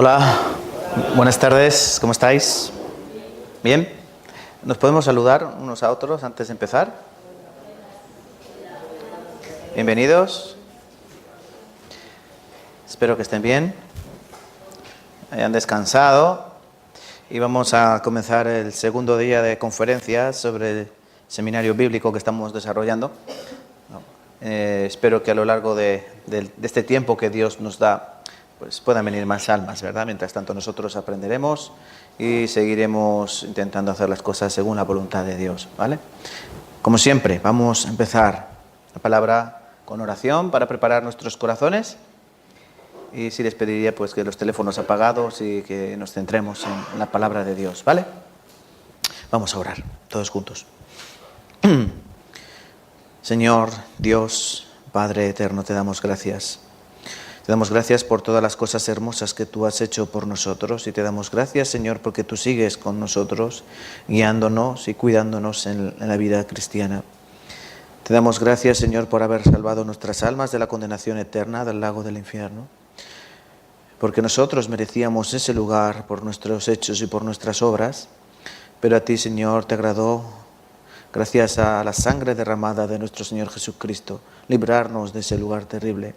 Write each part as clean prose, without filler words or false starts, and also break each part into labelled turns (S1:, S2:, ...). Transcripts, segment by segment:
S1: Hola, buenas tardes, ¿cómo estáis? ¿Bien? ¿Nos podemos saludar unos a otros antes de empezar? Bienvenidos. Espero que estén bien, hayan descansado y vamos a comenzar el segundo día de conferencias sobre el seminario bíblico que estamos desarrollando. Espero que a lo largo de este tiempo que Dios nos da, pues puedan venir más almas, ¿verdad? Mientras tanto nosotros aprenderemos y seguiremos intentando hacer las cosas según la voluntad de Dios, ¿vale? Como siempre, vamos a empezar la palabra con oración para preparar nuestros corazones. Y sí les pediría pues que los teléfonos apagados y que nos centremos en la palabra de Dios, ¿vale? Vamos a orar, todos juntos. Señor, Dios, Padre eterno, te damos gracias. Te damos gracias por todas las cosas hermosas que tú has hecho por nosotros y te damos gracias, Señor, porque tú sigues con nosotros, guiándonos y cuidándonos en la vida cristiana. Te damos gracias, Señor, por haber salvado nuestras almas de la condenación eterna del lago del infierno, porque nosotros merecíamos ese lugar por nuestros hechos y por nuestras obras, pero a ti, Señor, te agradó, gracias a la sangre derramada de nuestro Señor Jesucristo, librarnos de ese lugar terrible.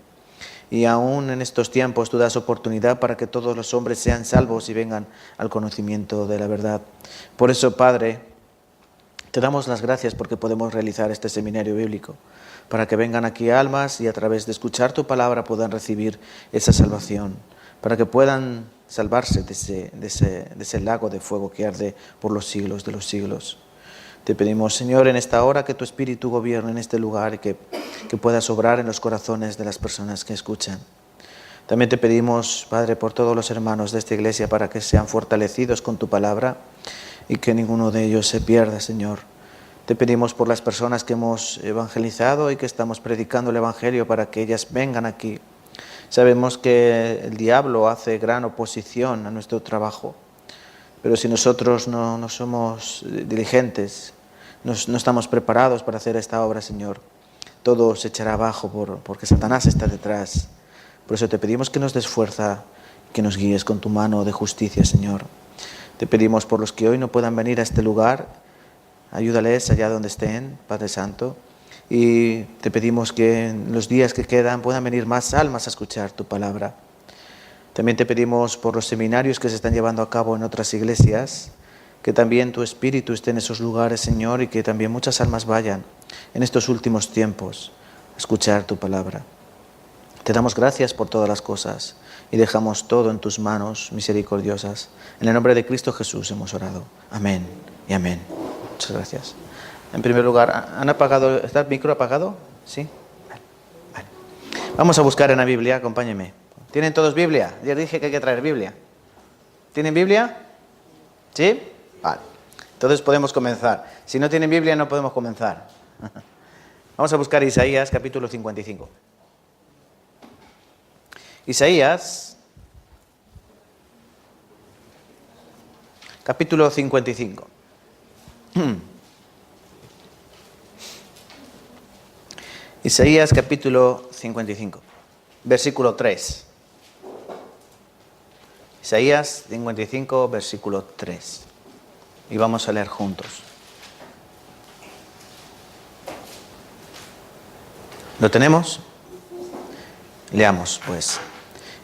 S1: Y aún en estos tiempos tú das oportunidad para que todos los hombres sean salvos y vengan al conocimiento de la verdad. Por eso, Padre, te damos las gracias porque podemos realizar este seminario bíblico, para que vengan aquí almas y a través de escuchar tu palabra puedan recibir esa salvación, para que puedan salvarse de ese lago de fuego que arde por los siglos de los siglos. Te pedimos, Señor, en esta hora que tu Espíritu gobierne en este lugar y que puedas obrar en los corazones de las personas que escuchan. También te pedimos, Padre, por todos los hermanos de esta iglesia para que sean fortalecidos con tu palabra y que ninguno de ellos se pierda, Señor. Te pedimos por las personas que hemos evangelizado y que estamos predicando el Evangelio para que ellas vengan aquí. Sabemos que el diablo hace gran oposición a nuestro trabajo, pero si nosotros no somos diligentes, no estamos preparados para hacer esta obra, Señor, todo se echará abajo porque Satanás está detrás. Por eso te pedimos que nos des fuerza, que nos guíes con tu mano de justicia, Señor. Te pedimos por los que hoy no puedan venir a este lugar, ayúdales allá donde estén, Padre Santo. Y te pedimos que en los días que quedan puedan venir más almas a escuchar tu palabra. También te pedimos por los seminarios que se están llevando a cabo en otras iglesias, que también tu Espíritu esté en esos lugares, Señor, y que también muchas almas vayan en estos últimos tiempos a escuchar tu palabra. Te damos gracias por todas las cosas y dejamos todo en tus manos misericordiosas. En el nombre de Cristo Jesús hemos orado. Amén y amén. Muchas gracias. En primer lugar, ¿han apagado? ¿Está el micro apagado? ¿Sí? Vale. Vamos a buscar en la Biblia, acompáñenme. ¿Tienen todos Biblia? Ya dije que hay que traer Biblia. ¿Tienen Biblia? ¿Sí? Vale. Entonces podemos comenzar. Si no tienen Biblia no podemos comenzar. Vamos a buscar Isaías capítulo 55. Isaías capítulo 55. Isaías capítulo 55, versículo 3. Isaías 55, versículo 3. Y vamos a leer juntos. ¿Lo tenemos? Leamos, pues.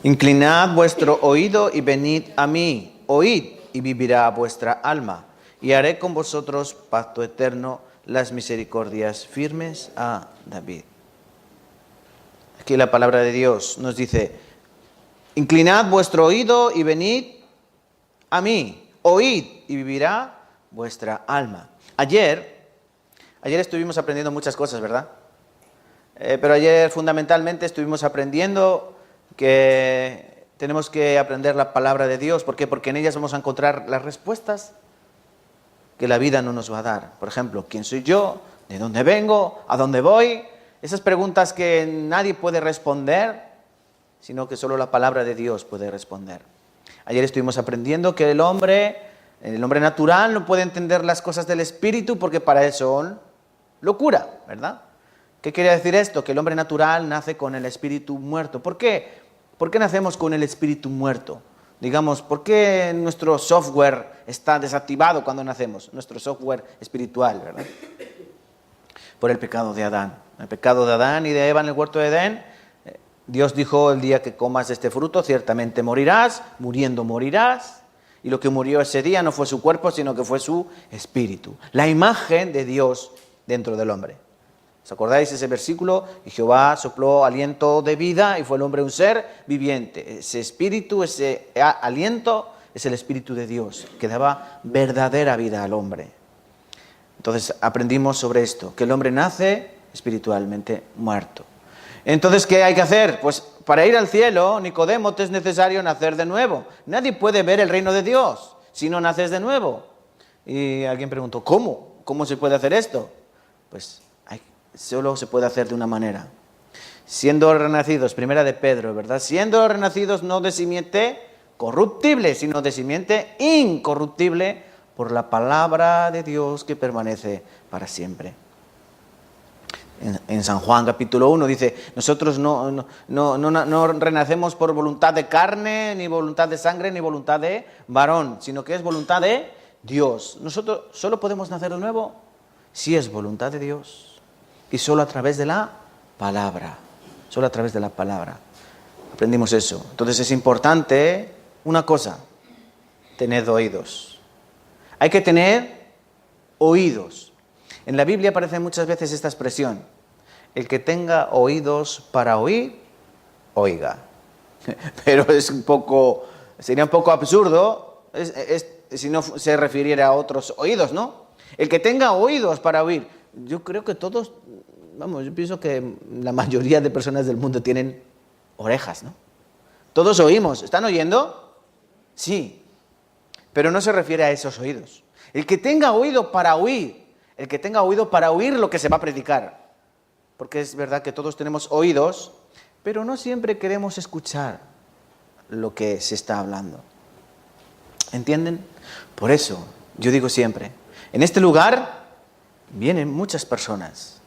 S1: Inclinad vuestro oído y venid a mí. Oíd y vivirá vuestra alma. Y haré con vosotros pacto eterno, las misericordias firmes a David. Aquí la palabra de Dios nos dice: inclinad vuestro oído y venid a mí. Oíd y vivirá vuestra alma. Ayer estuvimos aprendiendo muchas cosas, ¿verdad? Pero ayer fundamentalmente estuvimos aprendiendo que tenemos que aprender la palabra de Dios. ¿Por qué? Porque en ellas vamos a encontrar las respuestas que la vida no nos va a dar. Por ejemplo, ¿quién soy yo? ¿De dónde vengo? ¿A dónde voy? Esas preguntas que nadie puede responder, sino que solo la palabra de Dios puede responder. Ayer estuvimos aprendiendo que el hombre natural no puede entender las cosas del Espíritu porque para él son locura, ¿verdad? ¿Qué quiere decir esto? Que el hombre natural nace con el espíritu muerto. ¿Por qué? ¿Por qué nacemos con el espíritu muerto? Digamos, ¿por qué nuestro software está desactivado cuando nacemos? Nuestro software espiritual, ¿verdad? Por el pecado de Adán. El pecado de Adán y de Eva en el huerto de Edén. Dios dijo, el día que comas de este fruto, ciertamente morirás, muriendo morirás. Y lo que murió ese día no fue su cuerpo, sino que fue su espíritu. La imagen de Dios dentro del hombre. ¿Os acordáis ese versículo? Y Jehová sopló aliento de vida y fue el hombre un ser viviente. Ese espíritu, ese aliento es el espíritu de Dios, que daba verdadera vida al hombre. Entonces aprendimos sobre esto, que el hombre nace espiritualmente muerto. Entonces, ¿qué hay que hacer? Pues para ir al cielo, Nicodemo, te es necesario nacer de nuevo. Nadie puede ver el reino de Dios si no naces de nuevo. Y alguien preguntó, ¿cómo? ¿Cómo se puede hacer esto? Pues solo se puede hacer de una manera. Siendo renacidos, primera de Pedro, ¿verdad? Siendo renacidos no de simiente corruptible, sino de simiente incorruptible por la palabra de Dios que permanece para siempre. En San Juan capítulo 1 dice, nosotros no renacemos por voluntad de carne, ni voluntad de sangre, ni voluntad de varón, sino que es voluntad de Dios. Nosotros solo podemos nacer de nuevo si es voluntad de Dios y solo a través de la palabra. Solo a través de la palabra. Aprendimos eso. Entonces es importante una cosa, tened oídos. Hay que tener oídos. En la Biblia aparece muchas veces esta expresión, el que tenga oídos para oír, oiga. Pero sería un poco absurdo si no se refiriera a otros oídos, ¿no? El que tenga oídos para oír. Yo creo que todos, yo pienso que la mayoría de personas del mundo tienen orejas, ¿no? Todos oímos. ¿Están oyendo? Sí. Pero no se refiere a esos oídos. El que tenga oído para oír. El que tenga oído para oír lo que se va a predicar. Porque es verdad que todos tenemos oídos, pero no siempre queremos escuchar lo que se está hablando. ¿Entienden? Por eso, yo digo siempre, en este lugar vienen muchas personas.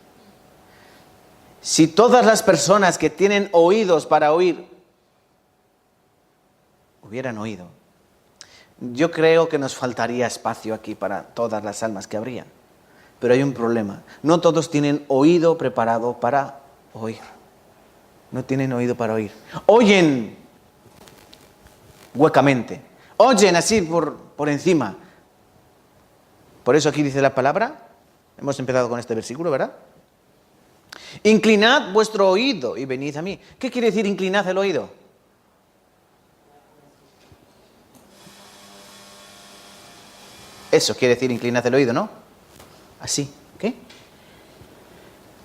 S1: Si todas las personas que tienen oídos para oír hubieran oído, yo creo que nos faltaría espacio aquí para todas las almas que habría. Pero hay un problema. No todos tienen oído preparado para oír. No tienen oído para oír. Oyen huecamente. Oyen así por encima. Por eso aquí dice la palabra. Hemos empezado con este versículo, ¿verdad? Inclinad vuestro oído y venid a mí. ¿Qué quiere decir inclinad el oído? Eso quiere decir inclinad el oído, ¿no? Así, ¿qué?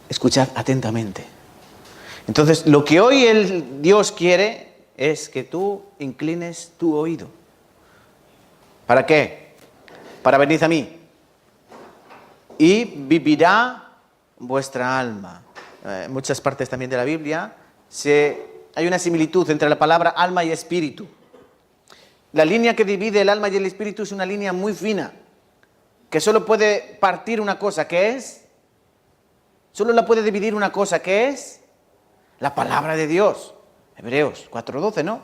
S1: Escuchad atentamente. Entonces, lo que hoy Dios quiere es que tú inclines tu oído. ¿Para qué? Para venir a mí. Y vivirá vuestra alma. En muchas partes también de la Biblia hay una similitud entre la palabra alma y espíritu. La línea que divide el alma y el espíritu es una línea muy fina, que solo puede partir una cosa, ¿qué es? Solo la puede dividir una cosa, ¿qué es? La palabra de Dios. Hebreos 4:12, ¿no?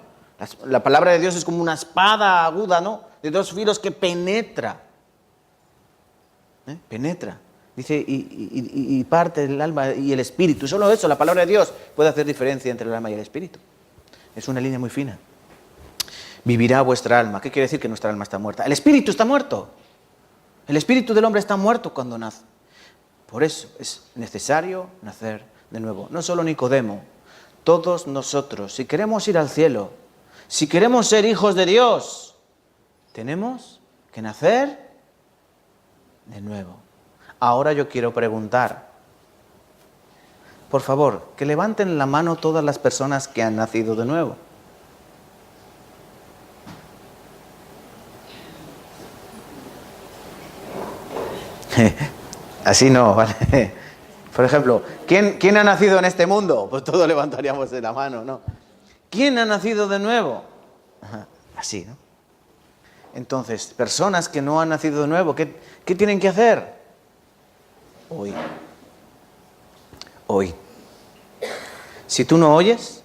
S1: La palabra de Dios es como una espada aguda, ¿no? De 2 filos que penetra. Penetra. Dice, y parte el alma y el espíritu. Solo eso, la palabra de Dios puede hacer diferencia entre el alma y el espíritu. Es una línea muy fina. Vivirá vuestra alma. ¿Qué quiere decir que nuestra alma está muerta? El espíritu está muerto. El espíritu del hombre está muerto cuando nace. Por eso es necesario nacer de nuevo. No solo Nicodemo, todos nosotros, si queremos ir al cielo, si queremos ser hijos de Dios, tenemos que nacer de nuevo. Ahora yo quiero preguntar, por favor, que levanten la mano todas las personas que han nacido de nuevo. Así no, ¿vale? Por ejemplo, ¿quién ha nacido en este mundo? Pues todos levantaríamos la mano, ¿no? ¿Quién ha nacido de nuevo? Así, ¿no? Entonces, personas que no han nacido de nuevo, ¿qué tienen que hacer? Oír. Si tú no oyes,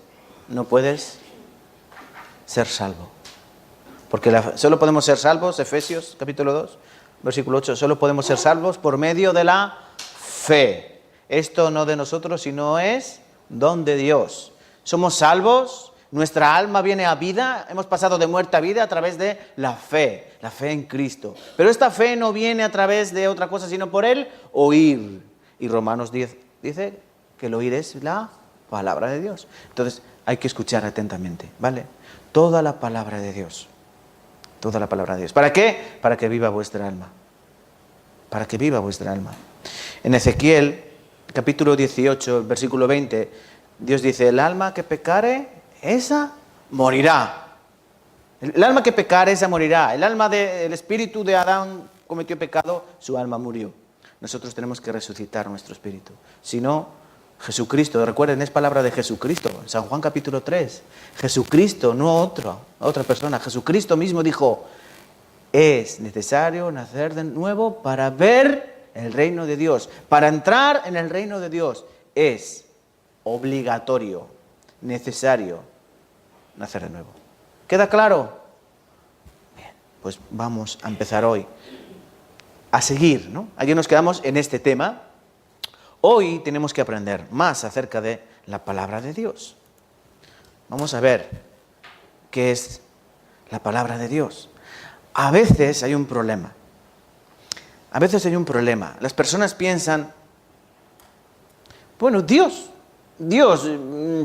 S1: no puedes ser salvo. Porque solo podemos ser salvos, Efesios capítulo 2, versículo 8, solo podemos ser salvos por medio de la fe. Esto no de nosotros, sino es don de Dios. Somos salvos, nuestra alma viene a vida, hemos pasado de muerte a vida a través de la fe en Cristo. Pero esta fe no viene a través de otra cosa, sino por el oír. Y Romanos 10 dice que el oír es la palabra de Dios. Entonces hay que escuchar atentamente, ¿vale? Toda la palabra de Dios. Toda la palabra de Dios. ¿Para qué? Para que viva vuestra alma. Para que viva vuestra alma. En Ezequiel, capítulo 18, versículo 20, Dios dice, el alma que pecare, esa morirá. El alma que pecare, esa morirá. El espíritu de Adán cometió pecado, su alma murió. Nosotros tenemos que resucitar nuestro espíritu. Si no, Jesucristo, recuerden, es palabra de Jesucristo, en San Juan capítulo 3. Jesucristo, no otra persona. Jesucristo mismo dijo, es necesario nacer de nuevo para ver el reino de Dios. Para entrar en el reino de Dios es obligatorio, necesario nacer de nuevo. ¿Queda claro? Bien, pues vamos a empezar hoy a seguir, ¿no? Ayer nos quedamos en este tema. Hoy tenemos que aprender más acerca de la palabra de Dios. Vamos a ver qué es la palabra de Dios. A veces hay un problema. Las personas piensan, bueno, Dios,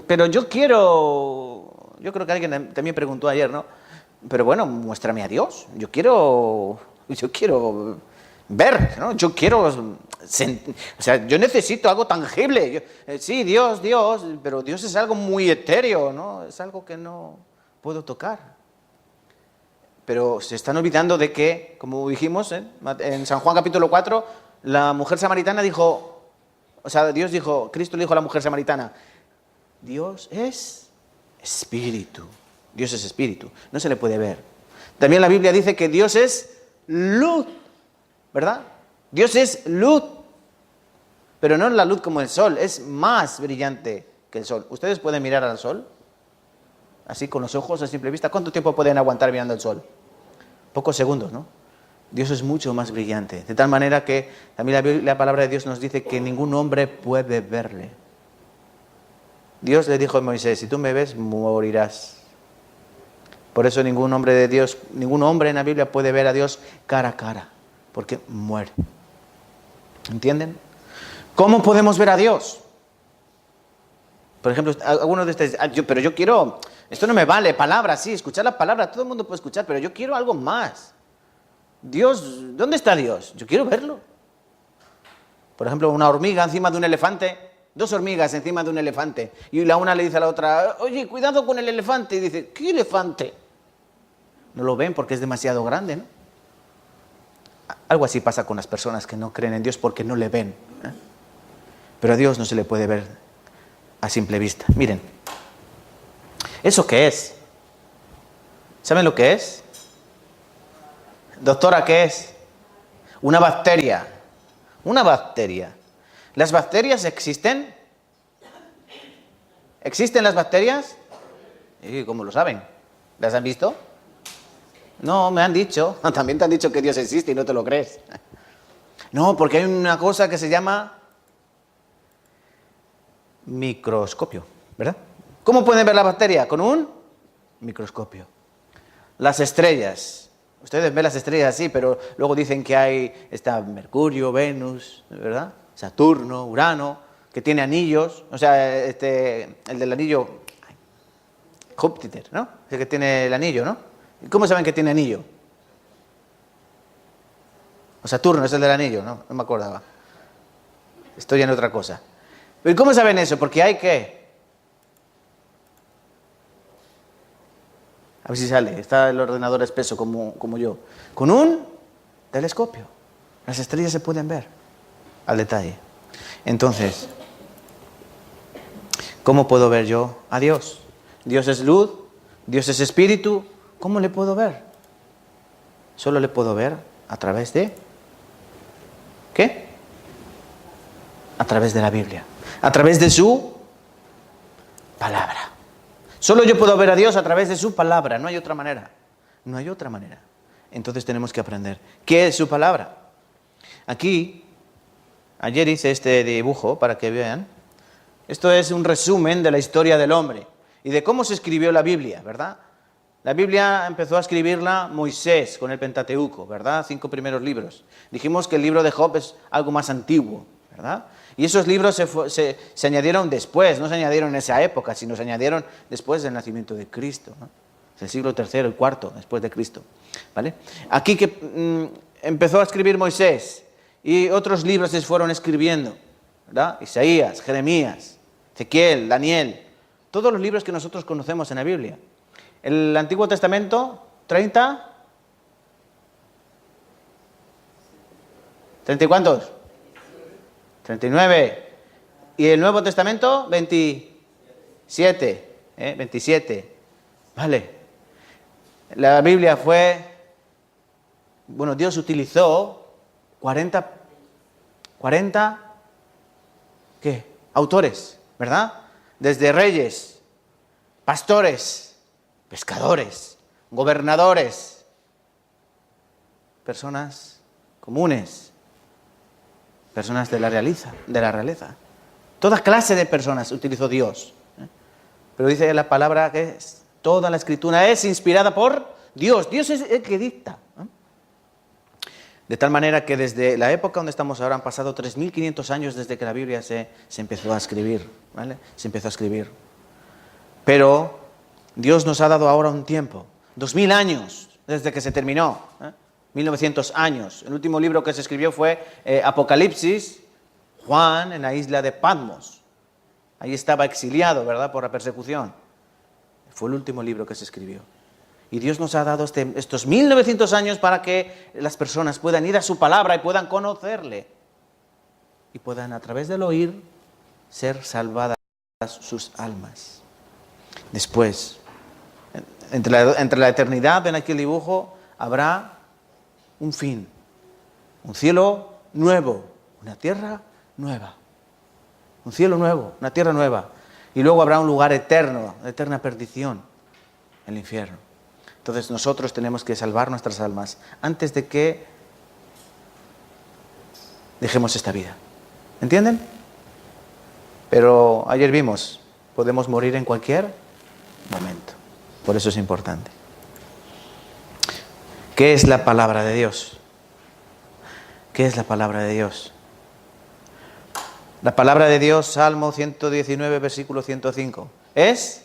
S1: pero yo creo que alguien también preguntó ayer, ¿no? Pero bueno, muéstrame a Dios. Yo quiero ver, ¿no? Yo necesito algo tangible. Sí, Dios, pero Dios es algo muy etéreo, ¿no? Es algo que no puedo tocar. Pero se están olvidando de que, como dijimos en San Juan capítulo 4, la mujer samaritana dijo, Cristo le dijo a la mujer samaritana, Dios es espíritu. Dios es espíritu, no se le puede ver. También la Biblia dice que Dios es luz, ¿verdad? Dios es luz, pero no es la luz como el sol, es más brillante que el sol. ¿Ustedes pueden mirar al sol? Así con los ojos a simple vista. ¿Cuánto tiempo pueden aguantar mirando el sol? Pocos segundos, ¿no? Dios es mucho más brillante. De tal manera que también la palabra de Dios nos dice que ningún hombre puede verle. Dios le dijo a Moisés, si tú me ves, morirás. Por eso ningún hombre en la Biblia puede ver a Dios cara a cara, porque muere. ¿Entienden? ¿Cómo podemos ver a Dios? Por ejemplo, algunos de ustedes, pero yo quiero, esto no me vale, palabra, sí, escuchar la palabra, todo el mundo puede escuchar, pero yo quiero algo más. Dios, ¿dónde está Dios? Yo quiero verlo. Por ejemplo, una hormiga encima de un elefante, 2 hormigas encima de un elefante, y la una le dice a la otra, oye, cuidado con el elefante, y dice, ¿qué elefante? No lo ven porque es demasiado grande, ¿no? Algo así pasa con las personas que no creen en Dios porque no le ven, ¿eh? Pero a Dios no se le puede ver a simple vista. Miren, ¿eso qué es? ¿Saben lo que es? Doctora, ¿qué es? Una bacteria. Una bacteria. ¿Las bacterias existen? ¿Existen las bacterias? ¿Y cómo lo saben? ¿Las han visto? No, me han dicho. También te han dicho que Dios existe y no te lo crees. No, porque hay una cosa que se llama microscopio, ¿verdad? ¿Cómo pueden ver la bacteria? Con un microscopio. Las estrellas. Ustedes ven las estrellas así, pero luego dicen que está Mercurio, Venus, ¿verdad? Saturno, Urano, que tiene anillos. O sea, el del anillo, Júpiter, ¿no? El que tiene el anillo, ¿no? ¿Cómo saben que tiene anillo? O Saturno es el del anillo, ¿no? No me acordaba. Estoy en otra cosa. ¿Pero cómo saben eso? Porque hay que... A ver si sale. Está el ordenador espeso como yo. Con un telescopio. Las estrellas se pueden ver al detalle. Entonces, ¿cómo puedo ver yo a Dios? Dios es luz, Dios es espíritu. ¿Cómo le puedo ver? Solo le puedo ver a través de... ¿Qué? A través de la Biblia. A través de su palabra. Solo yo puedo ver a Dios a través de su palabra, no hay otra manera. No hay otra manera. Entonces tenemos que aprender. ¿Qué es su palabra? Aquí, ayer hice este dibujo para que vean. Esto es un resumen de la historia del hombre y de cómo se escribió la Biblia, ¿verdad? La Biblia empezó a escribirla Moisés con el Pentateuco, ¿verdad? 5 primeros libros. Dijimos que el libro de Job es algo más antiguo, ¿verdad? Y esos libros se añadieron después, no se añadieron en esa época, sino se añadieron después del nacimiento de Cristo, ¿no? Es el siglo III, el IV, después de Cristo, ¿vale? Aquí que empezó a escribir Moisés y otros libros se fueron escribiendo, ¿verdad? Isaías, Jeremías, Ezequiel, Daniel, todos los libros que nosotros conocemos en la Biblia. El Antiguo Testamento, 30. ¿30 y cuántos? 39. ¿Y el Nuevo Testamento? 27. 27. Vale. La Biblia Dios utilizó 40 ¿qué? Autores, ¿verdad? Desde reyes, pastores, pescadores, gobernadores, personas comunes, personas de la realeza. Toda clase de personas utilizó Dios. Pero dice la palabra que toda la Escritura es inspirada por Dios. Dios es el que dicta. De tal manera que desde la época donde estamos ahora han pasado 3.500 años desde que la Biblia se empezó a escribir, ¿vale? Se empezó a escribir. Pero Dios nos ha dado ahora un tiempo, 2.000 años desde que se terminó, 1.900 años. El último libro que se escribió fue Apocalipsis, Juan en la isla de Patmos. Ahí estaba exiliado, ¿verdad?, por la persecución. Fue el último libro que se escribió. Y Dios nos ha dado estos 1.900 años para que las personas puedan ir a su palabra y puedan conocerle. Y puedan, a través del oír, ser salvadas sus almas. Después, entre la eternidad, ven aquí el dibujo, habrá un fin. Un cielo nuevo, una tierra nueva. Un cielo nuevo, una tierra nueva. Y luego habrá un lugar eterno, de eterna perdición, el infierno. Entonces nosotros tenemos que salvar nuestras almas antes de que dejemos esta vida. ¿Entienden? Pero ayer vimos, podemos morir en cualquier momento. Por eso es importante. ¿Qué es la palabra de Dios? ¿Qué es la palabra de Dios? La palabra de Dios, Salmo 119, versículo 105, es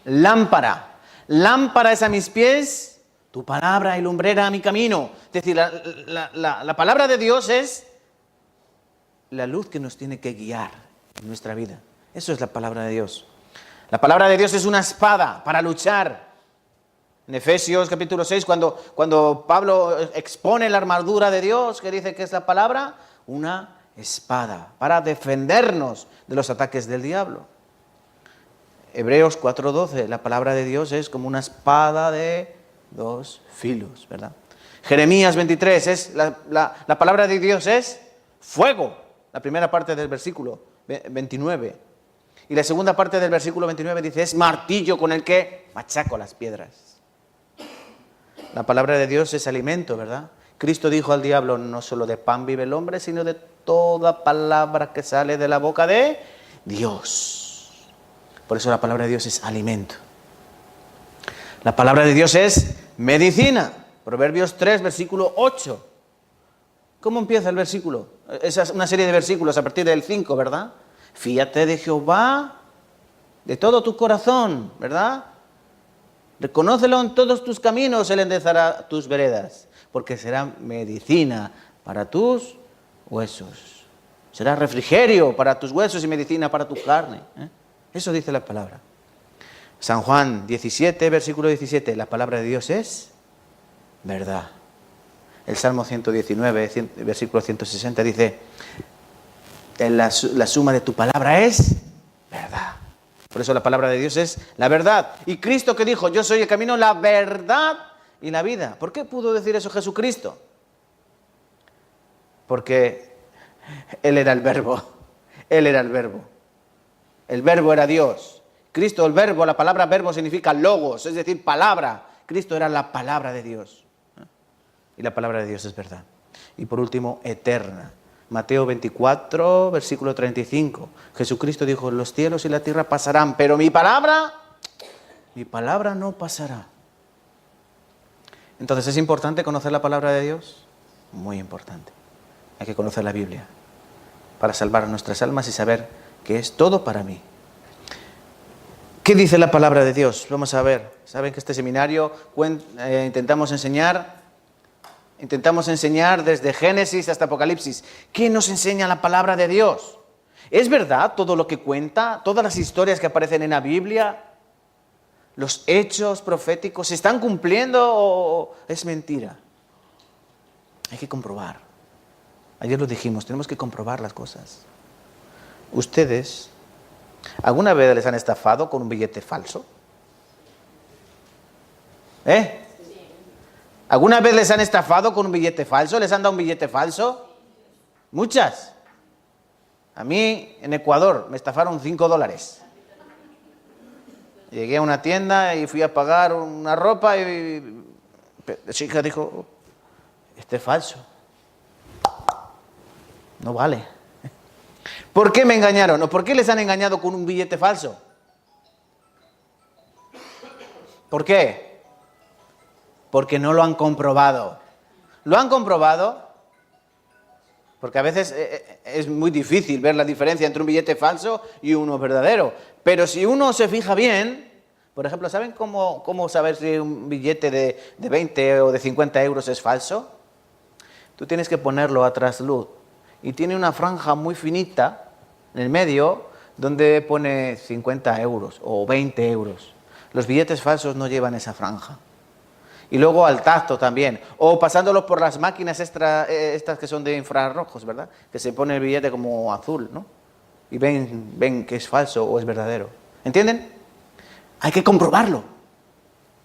S1: lámpara. Lámpara es a mis pies, tu palabra y lumbrera a mi camino. Es decir, la palabra de Dios es la luz que nos tiene que guiar en nuestra vida. Eso es la palabra de Dios. La palabra de Dios es una espada para luchar. En Efesios capítulo 6, cuando Pablo expone la armadura de Dios, que dice que es la palabra, una espada para defendernos de los ataques del diablo. Hebreos 4:12, la palabra de Dios es como una espada de 2 filos, ¿verdad? Jeremías 23, la palabra de Dios es fuego, la primera parte del versículo 29. Y la segunda parte del versículo 29 dice, es martillo con el que machaco las piedras. La palabra de Dios es alimento, ¿verdad? Cristo dijo al diablo, no solo de pan vive el hombre, sino de toda palabra que sale de la boca de Dios. Por eso la palabra de Dios es alimento. La palabra de Dios es medicina. Proverbios 3, versículo 8. ¿Cómo empieza el versículo? Esa es una serie de versículos a partir del 5, ¿verdad? Fíate de Jehová de todo tu corazón, ¿verdad? Reconócelo en todos tus caminos, Él enderezará tus veredas, porque será medicina para tus huesos. Será refrigerio para tus huesos y medicina para tu carne. Eso dice la palabra. San Juan 17, versículo 17, la palabra de Dios es verdad. El Salmo 119, versículo 160 dice, la suma de tu palabra es verdad. Por eso la palabra de Dios es la verdad. Y Cristo que dijo, yo soy el camino, la verdad y la vida. ¿Por qué pudo decir eso Jesucristo? Porque Él era el verbo. Él era el verbo. El verbo era Dios. Cristo, el verbo, la palabra verbo significa logos, es decir, palabra Cristo era la palabra de Dios. Y la palabra de Dios es verdad. Y por último, eterna. Mateo 24, versículo 35. Jesucristo dijo, los cielos y la tierra pasarán, pero mi palabra no pasará. Entonces, ¿es importante conocer la palabra de Dios? Muy importante. Hay que conocer la Biblia para salvar nuestras almas y saber que es todo para mí. ¿Qué dice la palabra de Dios? Vamos a ver. Saben que este seminario intentamos enseñar desde Génesis hasta Apocalipsis. ¿Qué nos enseña la palabra de Dios? ¿Es verdad todo lo que cuenta? ¿Todas las historias que aparecen en la Biblia? ¿Los hechos proféticos se están cumpliendo o es mentira? Hay que comprobar. Ayer lo dijimos, tenemos que comprobar las cosas. ¿Ustedes alguna vez les han estafado con un billete falso? ¿Alguna vez les han estafado con un billete falso? ¿Les han dado un billete falso? Muchas. A mí, en Ecuador, me estafaron $5. Llegué a una tienda y fui a pagar una ropa y la chica dijo, este es falso. No vale. ¿Por qué me engañaron? ¿O por qué les han engañado con un billete falso? ¿Por qué? Porque no lo han comprobado. ¿Lo han comprobado? Porque a veces es muy difícil ver la diferencia entre un billete falso y uno verdadero. Pero si uno se fija bien, por ejemplo, ¿saben cómo saber si un billete de 20 o de 50 euros es falso? Tú tienes que ponerlo a trasluz y tiene una franja muy finita en el medio donde pone 50 euros o 20 euros. Los billetes falsos no llevan esa franja. Y luego al tacto también, o pasándolos por las máquinas estas que son de infrarrojos, ¿verdad? Que se pone el billete como azul, ¿no? Y ven que es falso o es verdadero. ¿Entienden? Hay que comprobarlo.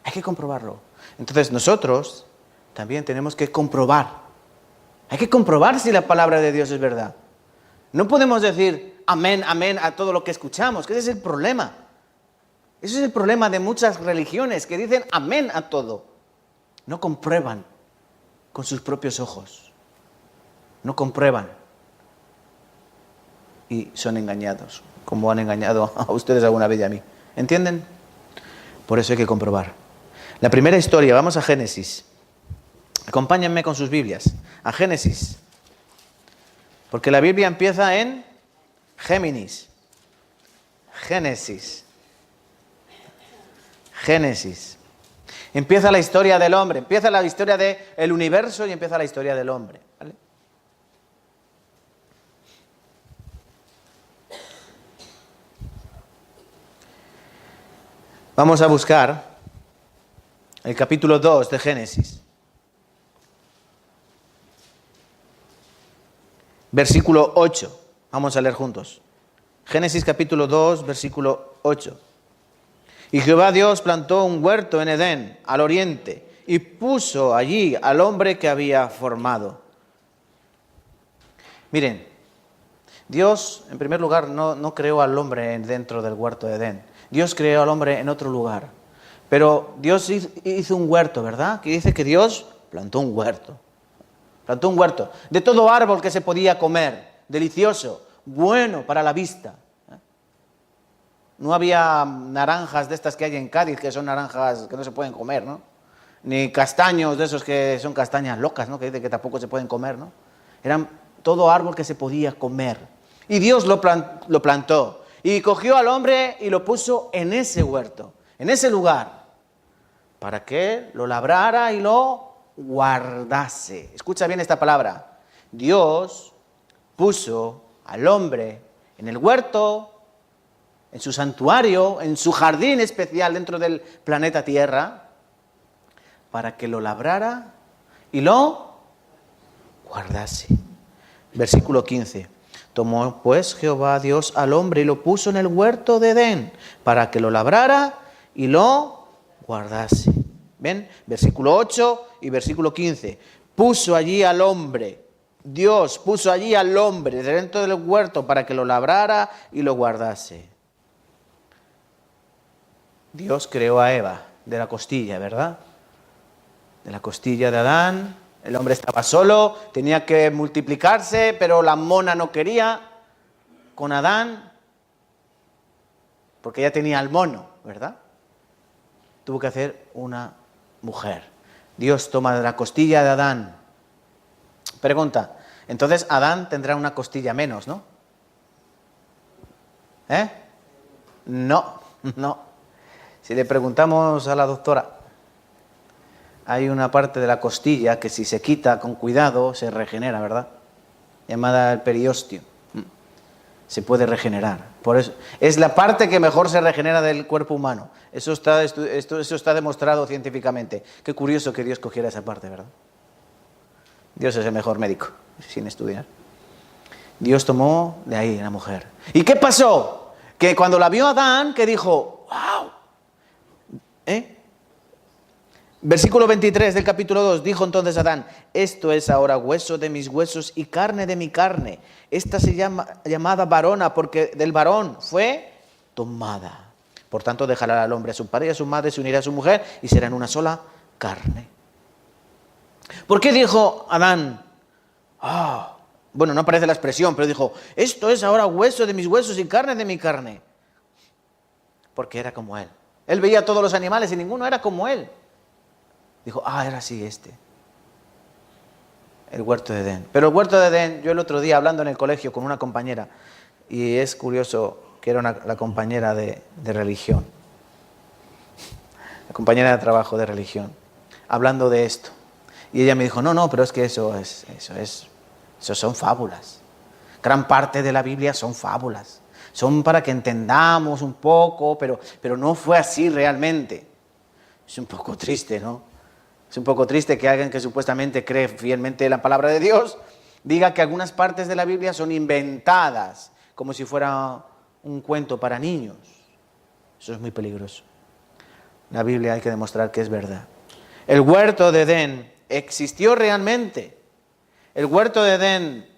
S1: Hay que comprobarlo. Entonces nosotros también tenemos que comprobar. Hay que comprobar si la palabra de Dios es verdad. No podemos decir amén, amén a todo lo que escuchamos, que ese es el problema. Ese es el problema de muchas religiones que dicen amén a todo. No comprueban con sus propios ojos. No comprueban. Y son engañados, como han engañado a ustedes alguna vez y a mí. ¿Entienden? Por eso hay que comprobar. La primera historia, vamos a Génesis. Acompáñenme con sus Biblias. A Génesis. Porque la Biblia empieza en Géminis. Génesis. Génesis. Empieza la historia del hombre, empieza la historia del universo y empieza la historia del hombre. ¿Vale? Vamos a buscar el capítulo 2 de Génesis. Versículo 8. Vamos a leer juntos. Génesis capítulo 2, versículo 8. Y Jehová Dios plantó un huerto en Edén, al oriente, y puso allí al hombre que había formado. Miren, Dios, en primer lugar, no creó al hombre dentro del huerto de Edén. Dios creó al hombre en otro lugar. Pero Dios hizo un huerto, ¿verdad? Que dice que Dios plantó un huerto. Plantó un huerto de todo árbol que se podía comer, delicioso, bueno para la vista. No había naranjas de estas que hay en Cádiz, que son naranjas que no se pueden comer, ¿no? Ni castaños de esos que son castañas locas, ¿no? Que dicen que tampoco se pueden comer, ¿no? Eran todo árbol que se podía comer. Y Dios lo plantó. Y cogió al hombre y lo puso en ese huerto, en ese lugar, para que lo labrara y lo guardase. Escucha bien esta palabra. Dios puso al hombre en el huerto, en su santuario, en su jardín especial dentro del planeta Tierra, para que lo labrara y lo guardase. Versículo 15. Tomó pues Jehová Dios al hombre y lo puso en el huerto de Edén, para que lo labrara y lo guardase. ¿Ven? Versículo 8 y versículo 15. Puso allí al hombre, Dios puso allí al hombre dentro del huerto para que lo labrara y lo guardase. Dios creó a Eva de la costilla, ¿verdad? de la costilla de Adán. El hombre estaba solo, tenía que multiplicarse, pero la mona no quería con Adán, porque ya tenía al mono, ¿verdad? Tuvo que hacer una mujer. Dios toma de la costilla de Adán. Pregunta, entonces Adán tendrá una costilla menos, ¿no? No. Si le preguntamos a la doctora, hay una parte de la costilla que si se quita con cuidado se regenera, ¿verdad? Llamada el periósteo. Se puede regenerar. Por eso, es la parte que mejor se regenera del cuerpo humano. Eso está demostrado científicamente. Qué curioso que Dios cogiera esa parte, ¿verdad? Dios es el mejor médico, sin estudiar. Dios tomó de ahí la mujer. ¿Y qué pasó? Que cuando la vio Adán, que dijo, ¡wow! Versículo 23 del capítulo 2, dijo entonces Adán, esto es ahora hueso de mis huesos y carne de mi carne. Esta se llama llamada varona porque del varón fue tomada. Por tanto dejará al hombre a su padre y a su madre, se unirá a su mujer y serán una sola carne. ¿Por qué dijo Adán? Bueno, no aparece la expresión, pero dijo, esto es ahora hueso de mis huesos y carne de mi carne. Porque era como él. Él veía a todos los animales y ninguno era como él. Dijo, era así este. El huerto de Edén. Pero el huerto de Edén, yo el otro día hablando en el colegio con una compañera, y es curioso que era la compañera de religión, la compañera de trabajo de religión, hablando de esto. Y ella me dijo, no, pero es que eso son fábulas. Gran parte de la Biblia son fábulas. Son para que entendamos un poco, pero no fue así realmente. Es un poco triste, ¿no? Es un poco triste que alguien que supuestamente cree fielmente en la palabra de Dios diga que algunas partes de la Biblia son inventadas, como si fuera un cuento para niños. Eso es muy peligroso. La Biblia hay que demostrar que es verdad. El huerto de Edén existió realmente. El huerto de Edén,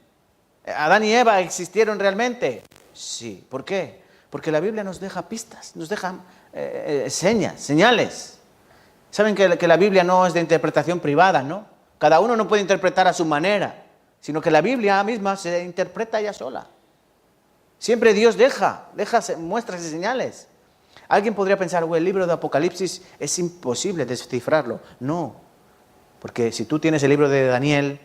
S1: Adán y Eva existieron realmente. Sí. ¿Por qué? Porque la Biblia nos deja pistas, nos deja señales. Saben que la Biblia no es de interpretación privada, ¿no? Cada uno no puede interpretar a su manera, sino que la Biblia misma se interpreta ella sola. Siempre Dios deja muestras y señales. Alguien podría pensar, el libro de Apocalipsis es imposible descifrarlo. No, porque si tú tienes el libro de Daniel,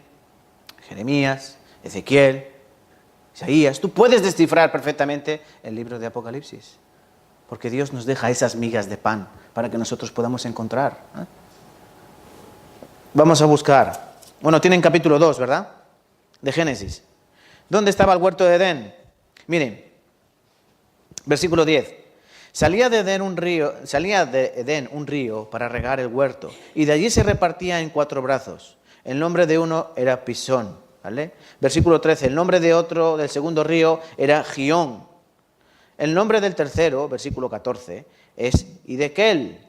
S1: Jeremías, Ezequiel, Isaías, tú puedes descifrar perfectamente el libro de Apocalipsis. Porque Dios nos deja esas migas de pan para que nosotros podamos encontrar. Vamos a buscar. Bueno, tienen capítulo 2, ¿verdad? De Génesis. ¿Dónde estaba el huerto de Edén? Miren, versículo 10. Salía de Edén un río para regar el huerto, y de allí se repartía en 4 brazos. El nombre de uno era Pisón, ¿vale? Versículo 13. El nombre del segundo río era Gión. El nombre del tercero, versículo 14, es Hidekel,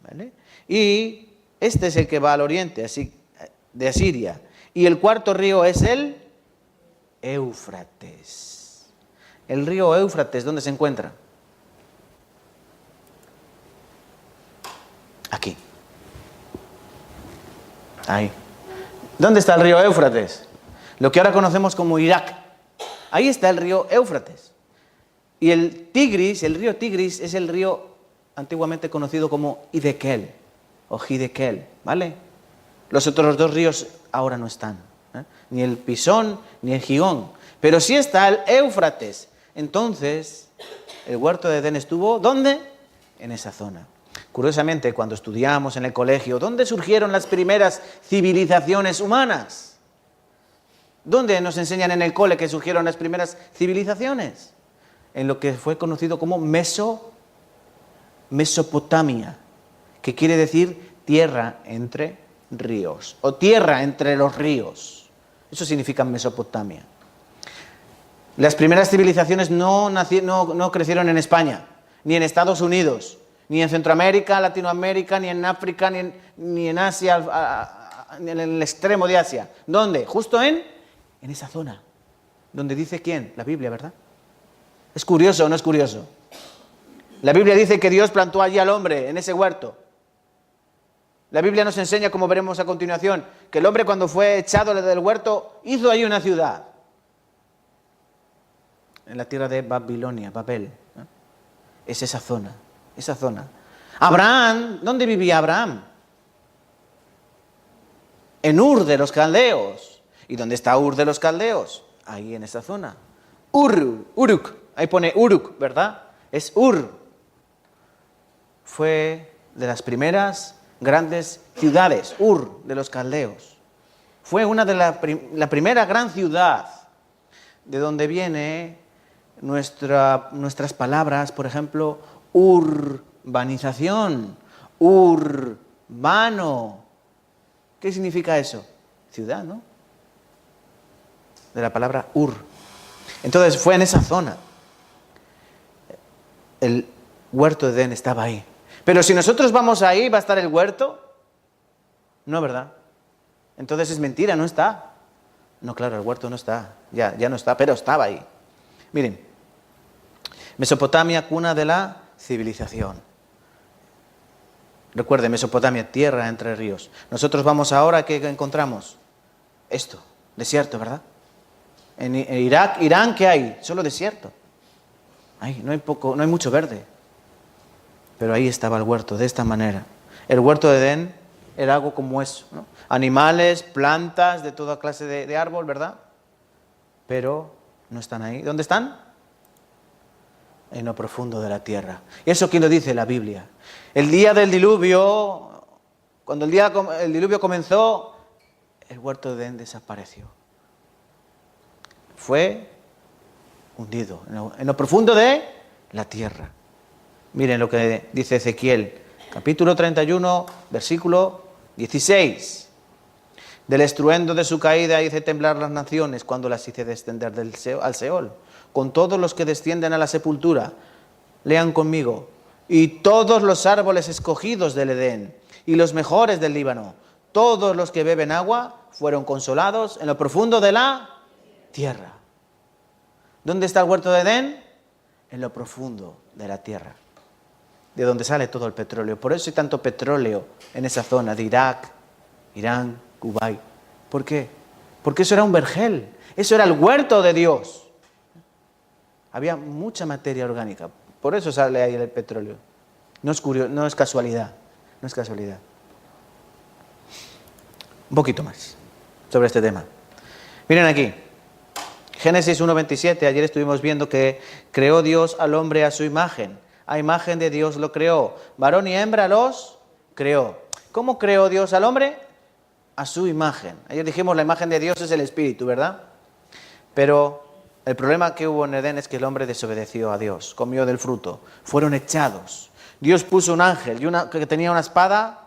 S1: ¿vale? Y este es el que va al oriente, de Asiria. Y el cuarto río es el Éufrates. El río Éufrates, ¿dónde se encuentra? Aquí. Ahí. ¿Dónde está el río Éufrates? Lo que ahora conocemos como Irak. Ahí está el río Éufrates. Y el río Tigris, es el río antiguamente conocido como Hidekel o Hidekel, ¿vale? Los otros 2 ríos ahora no están, ni el Pisón ni el Gihón, pero sí está el Éufrates. Entonces, el huerto de Edén estuvo, ¿dónde? En esa zona. Curiosamente, cuando estudiamos en el colegio, ¿dónde surgieron las primeras civilizaciones humanas? ¿Dónde nos enseñan en el cole que surgieron las primeras civilizaciones? En lo que fue conocido como Mesopotamia, que quiere decir tierra entre ríos, o tierra entre los ríos. Eso significa Mesopotamia. Las primeras civilizaciones no crecieron en España, ni en Estados Unidos, ni en Centroamérica, Latinoamérica, ni en África, ni en Asia, en el extremo de Asia. ¿Dónde? Justo en esa zona. ¿Donde dice quién? La Biblia, ¿verdad? ¿Es curioso o no es curioso? La Biblia dice que Dios plantó allí al hombre, en ese huerto. La Biblia nos enseña, como veremos a continuación, que el hombre cuando fue echado del huerto hizo ahí una ciudad. En la tierra de Babilonia, Babel. Es esa zona, esa zona. Abraham, ¿dónde vivía Abraham? En Ur de los Caldeos. ¿Y dónde está Ur de los Caldeos? Ahí en esa zona. Uruk. Ahí pone Uruk, ¿verdad? Es Ur. Fue de las primeras grandes ciudades, Ur de los Caldeos. Fue una de la primera gran ciudad de donde viene nuestras palabras, por ejemplo, urbanización, urbano. ¿Qué significa eso? Ciudad, ¿no? De la palabra ur. Entonces fue en esa zona. El huerto de Edén estaba ahí. Pero si nosotros vamos ahí, ¿va a estar el huerto? No, ¿verdad? Entonces es mentira, no está. No, claro, el huerto no está. Ya no está, pero estaba ahí. Miren, Mesopotamia, cuna de la civilización. Recuerde, Mesopotamia, tierra entre ríos. Nosotros vamos ahora, ¿qué encontramos? Esto, desierto, ¿verdad? En Irak, Irán, ¿qué hay? Solo desierto. No hay mucho verde. Pero ahí estaba el huerto, de esta manera. El huerto de Edén era algo como eso, ¿no? Animales, plantas, de toda clase de árbol, ¿verdad? Pero no están ahí. ¿Dónde están? En lo profundo de la tierra. ¿Y eso quién lo dice? La Biblia. El día del diluvio, cuando el diluvio comenzó, el huerto de Edén desapareció. Fue hundido en lo profundo de la tierra. Miren lo que dice Ezequiel, capítulo 31, versículo 16. Del estruendo de su caída hice temblar las naciones cuando las hice descender al Seol, con todos los que descienden a la sepultura. Lean conmigo. Y todos los árboles escogidos del Edén y los mejores del Líbano, todos los que beben agua, fueron consolados en lo profundo de la tierra. ¿Dónde está el huerto de Edén? En lo profundo de la tierra, de donde sale todo el petróleo. Por eso hay tanto petróleo en esa zona de Irak, Irán, Kuwait. ¿Por qué? Porque eso era un vergel, eso era el huerto de Dios. Había mucha materia orgánica, por eso sale ahí el petróleo. No es casualidad, no es casualidad. Un poquito más sobre este tema. Miren aquí, Génesis 1:27, ayer estuvimos viendo que creó Dios al hombre a su imagen. A imagen de Dios lo creó, varón y hembra los creó. ¿Cómo creó Dios al hombre? A su imagen. Ayer dijimos la imagen de Dios es el Espíritu, ¿verdad? Pero el problema que hubo en Edén es que el hombre desobedeció a Dios, comió del fruto, fueron echados. Dios puso un ángel que tenía una espada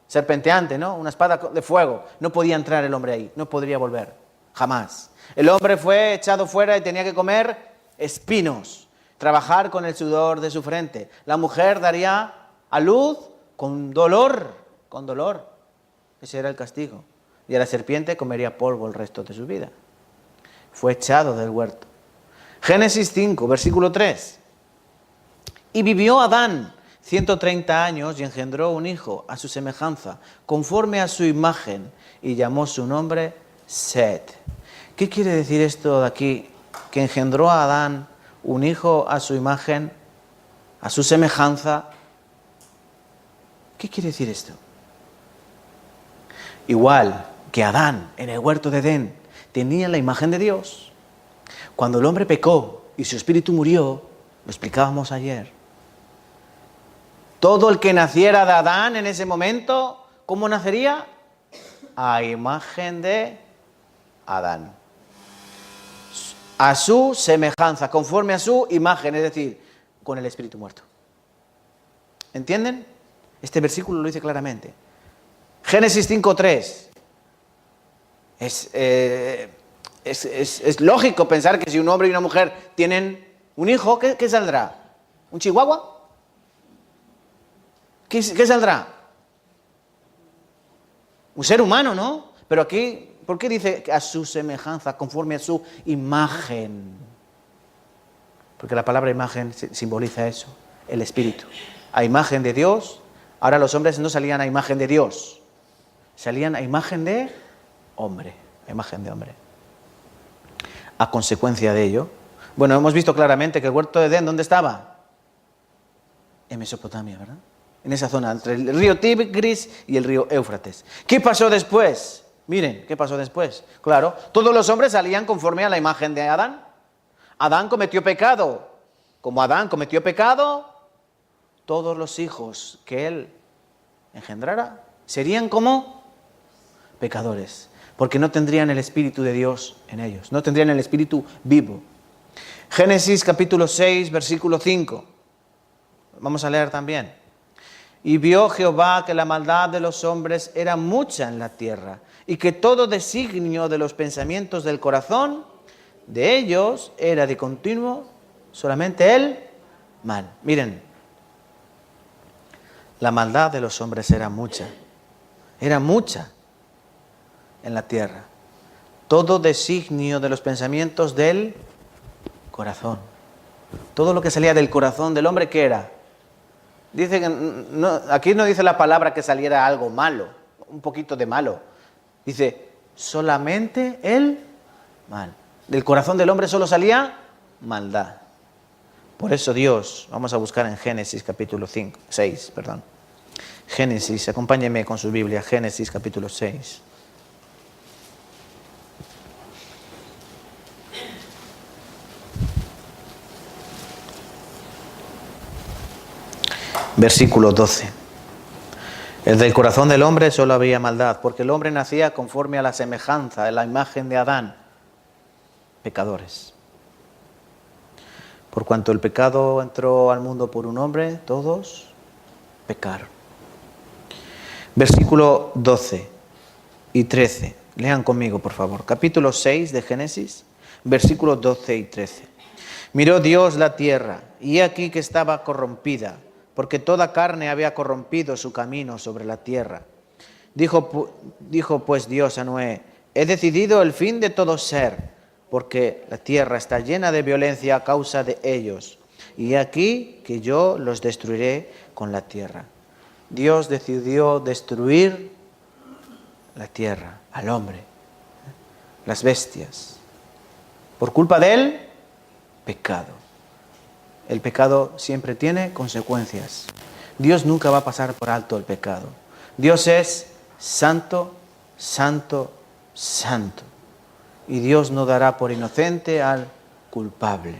S1: serpenteante, ¿no? Una espada de fuego. No podía entrar el hombre ahí, no podría volver, jamás. El hombre fue echado fuera y tenía que comer espinos, trabajar con el sudor de su frente. La mujer daría a luz con dolor. Ese era el castigo. Y a la serpiente comería polvo el resto de su vida. Fue echado del huerto. Génesis 5, versículo 3. Y vivió Adán 130 años y engendró un hijo a su semejanza, conforme a su imagen, y llamó su nombre Set. ¿Qué quiere decir esto de aquí? Que engendró a Adán un hijo a su imagen, a su semejanza. ¿Qué quiere decir esto? Igual que Adán en el huerto de Edén tenía la imagen de Dios. Cuando el hombre pecó y su espíritu murió, lo explicábamos ayer, todo el que naciera de Adán en ese momento, ¿cómo nacería? A imagen de Adán. A su semejanza, conforme a su imagen, es decir, con el espíritu muerto. ¿Entienden? Este versículo lo dice claramente. Génesis 5:3. Es lógico pensar que si un hombre y una mujer tienen un hijo, ¿qué saldrá? ¿Un chihuahua? ¿Qué saldrá? Un ser humano, ¿no? Pero aquí, ¿por qué dice a su semejanza, conforme a su imagen? Porque la palabra imagen simboliza eso, el espíritu. A imagen de Dios, Ahora los hombres no salían a imagen de Dios, salían a imagen de hombre, a imagen de hombre. A consecuencia de ello, bueno, hemos visto claramente que el huerto de Edén, ¿dónde estaba? En Mesopotamia, ¿verdad? En esa zona, entre el río Tigris y el río Éufrates. ¿Qué pasó después? Miren, ¿qué pasó después? Claro, todos los hombres salían conforme a la imagen de Adán. Adán cometió pecado. Como Adán cometió pecado, todos los hijos que él engendrara serían como pecadores, porque no tendrían el Espíritu de Dios en ellos, no tendrían el Espíritu vivo. Génesis capítulo 6, versículo 5. Vamos a leer también. Y vio Jehová que la maldad de los hombres era mucha en la tierra, y que todo designio de los pensamientos del corazón de ellos era de continuo solamente el mal. Miren, la maldad de los hombres era mucha en la tierra. Todo designio de los pensamientos del corazón. Todo lo que salía del corazón del hombre, ¿qué era? Dice que no, aquí no dice la palabra que saliera algo malo, un poquito de malo. Dice, solamente el mal. Del corazón del hombre solo salía maldad. Por eso Dios, vamos a buscar en Génesis capítulo 6. Génesis, acompáñenme con su Biblia, Génesis capítulo 6. Versículo 12. El del corazón del hombre solo había maldad, porque el hombre nacía conforme a la semejanza, a la imagen de Adán. Pecadores. Por cuanto el pecado entró al mundo por un hombre, todos pecaron. Versículo 12 y 13. Lean conmigo, por favor. Capítulo 6 de Génesis, versículos 12 y 13. Miró Dios la tierra, y he aquí que estaba corrompida, porque toda carne había corrompido su camino sobre la tierra. Dijo pues Dios a Noé, he decidido el fin de todo ser, porque la tierra está llena de violencia a causa de ellos. Y he aquí que yo los destruiré con la tierra. Dios decidió destruir la tierra, al hombre, las bestias, por culpa del pecado. El pecado siempre tiene consecuencias. Dios nunca va a pasar por alto el pecado. Dios es santo, santo, santo. Y Dios no dará por inocente al culpable.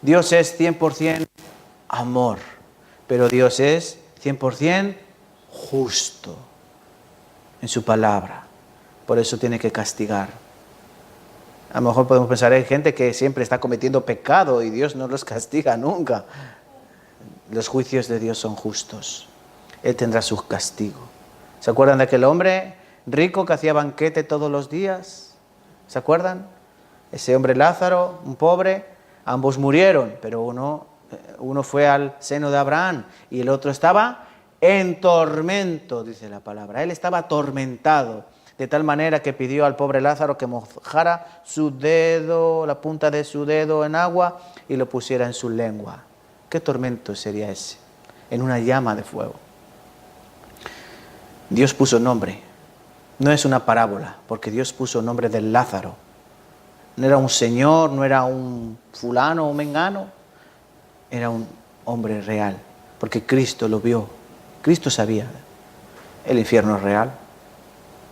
S1: Dios es 100% amor, pero Dios es 100% justo en su palabra. Por eso tiene que castigar. A lo mejor podemos pensar, hay gente que siempre está cometiendo pecado y Dios no los castiga nunca. Los juicios de Dios son justos. Él tendrá su castigo. ¿Se acuerdan de aquel hombre rico que hacía banquete todos los días? ¿Se acuerdan? Ese hombre Lázaro, un pobre, ambos murieron, pero uno fue al seno de Abraham y el otro estaba en tormento, dice la palabra. Él estaba atormentado, de tal manera que pidió al pobre Lázaro que mojara su dedo, la punta de su dedo en agua y lo pusiera en su lengua. ¿Qué tormento sería ese? En una llama de fuego. Dios puso nombre. No es una parábola, porque Dios puso nombre del Lázaro. No era un señor, no era un fulano o mengano. Era un hombre real, porque Cristo lo vio. Cristo sabía. El infierno es real.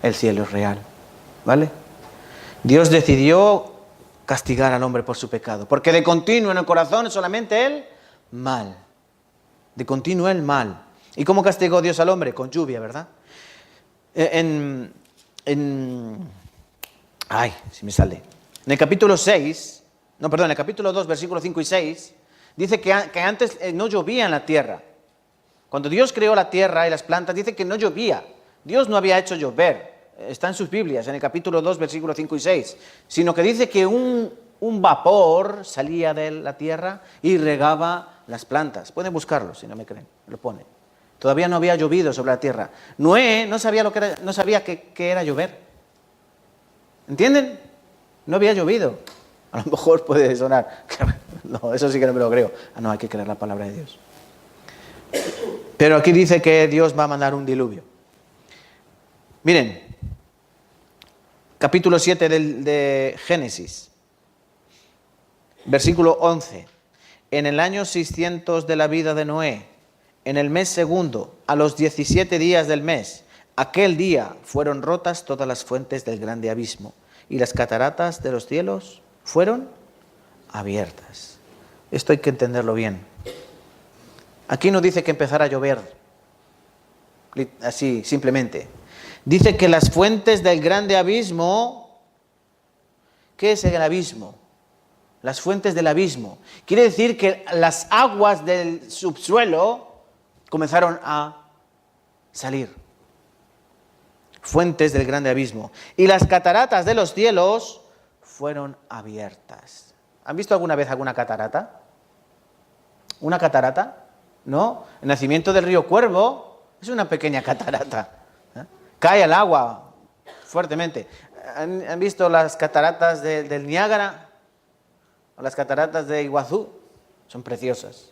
S1: El cielo es real, ¿vale? Dios decidió castigar al hombre por su pecado, porque de continuo en el corazón es solamente el mal. De continuo el mal. ¿Y cómo castigó Dios al hombre? Con lluvia, ¿verdad? En el capítulo 2, versículos 5 y 6, dice que antes no llovía en la tierra. Cuando Dios creó la tierra y las plantas, dice que no llovía. Dios no había hecho llover. Está en sus Biblias, en el capítulo 2, versículos 5 y 6. Sino que dice que un vapor salía de la tierra y regaba las plantas. Pueden buscarlo, si no me creen. Lo pone. Todavía no había llovido sobre la tierra. Noé no sabía qué era llover. ¿Entienden? No había llovido. A lo mejor puede sonar. No, eso sí que no me lo creo. No, hay que creer la palabra de Dios. Pero aquí dice que Dios va a mandar un diluvio. Miren, capítulo 7 de Génesis, versículo 11. En el año 600 de la vida de Noé, en el mes segundo, a los 17 días del mes, aquel día fueron rotas todas las fuentes del grande abismo, y las cataratas de los cielos fueron abiertas. Esto hay que entenderlo bien. Aquí no dice que empezara a llover, así simplemente. Dice que las fuentes del grande abismo, ¿qué es el abismo? Las fuentes del abismo. Quiere decir que las aguas del subsuelo comenzaron a salir. Fuentes del grande abismo. Y las cataratas de los cielos fueron abiertas. ¿Han visto alguna vez alguna catarata? ¿Una catarata? ¿No? El nacimiento del río Cuervo es una pequeña catarata. Cae el agua fuertemente. ¿Han visto las cataratas del Niágara? O las cataratas de Iguazú. Son preciosas.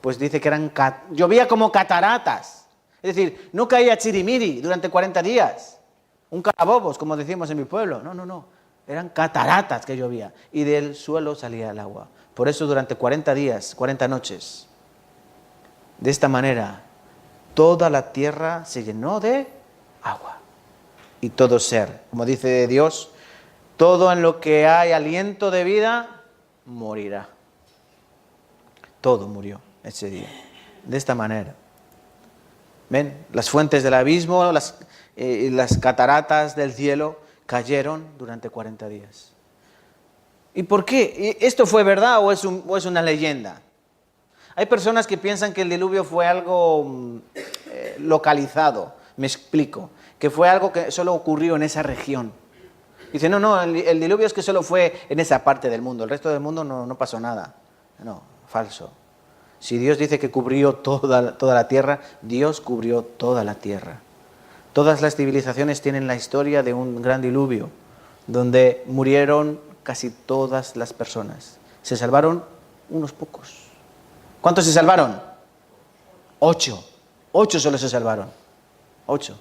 S1: Pues dice que llovía como cataratas. Es decir, no caía chirimiri durante 40 días. Un calabobos, como decimos en mi pueblo. No. Eran cataratas que llovía. Y del suelo salía el agua. Por eso durante 40 días, 40 noches. De esta manera, toda la tierra se llenó de agua. Y todo ser, como dice Dios, todo en lo que hay aliento de vida, morirá. Todo murió ese día. De esta manera. ¿Ven? Las fuentes del abismo, las cataratas del cielo cayeron durante 40 días. ¿Y por qué? ¿Esto fue verdad o es una leyenda? Hay personas que piensan que el diluvio fue algo localizado. Me explico. Que fue algo que solo ocurrió en esa región. Dicen, no, el diluvio es que solo fue en esa parte del mundo. El resto del mundo no pasó nada. No, falso. Si Dios dice que cubrió toda la tierra, Dios cubrió toda la tierra. Todas las civilizaciones tienen la historia de un gran diluvio, donde murieron casi todas las personas. Se salvaron unos pocos. ¿Cuántos se salvaron? 8. 8 solo se salvaron. 8.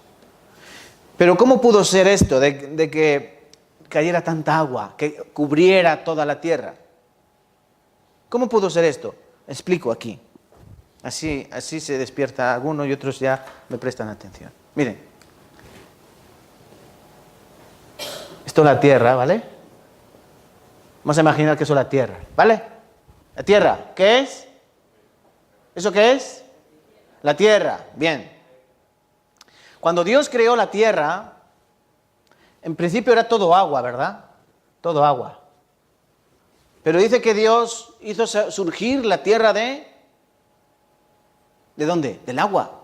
S1: Pero ¿cómo pudo ser esto de que cayera tanta agua, que cubriera toda la tierra? ¿Cómo pudo ser esto? Explico aquí. Así se despierta alguno y otros ya me prestan atención. Miren. Esto es la tierra, ¿vale? Vamos a imaginar que eso es la tierra, ¿vale? La tierra, ¿qué es? ¿Eso qué es? La tierra, bien. Cuando Dios creó la tierra, en principio era todo agua, ¿verdad? Todo agua. Pero dice que Dios hizo surgir la tierra ¿de dónde? Del agua.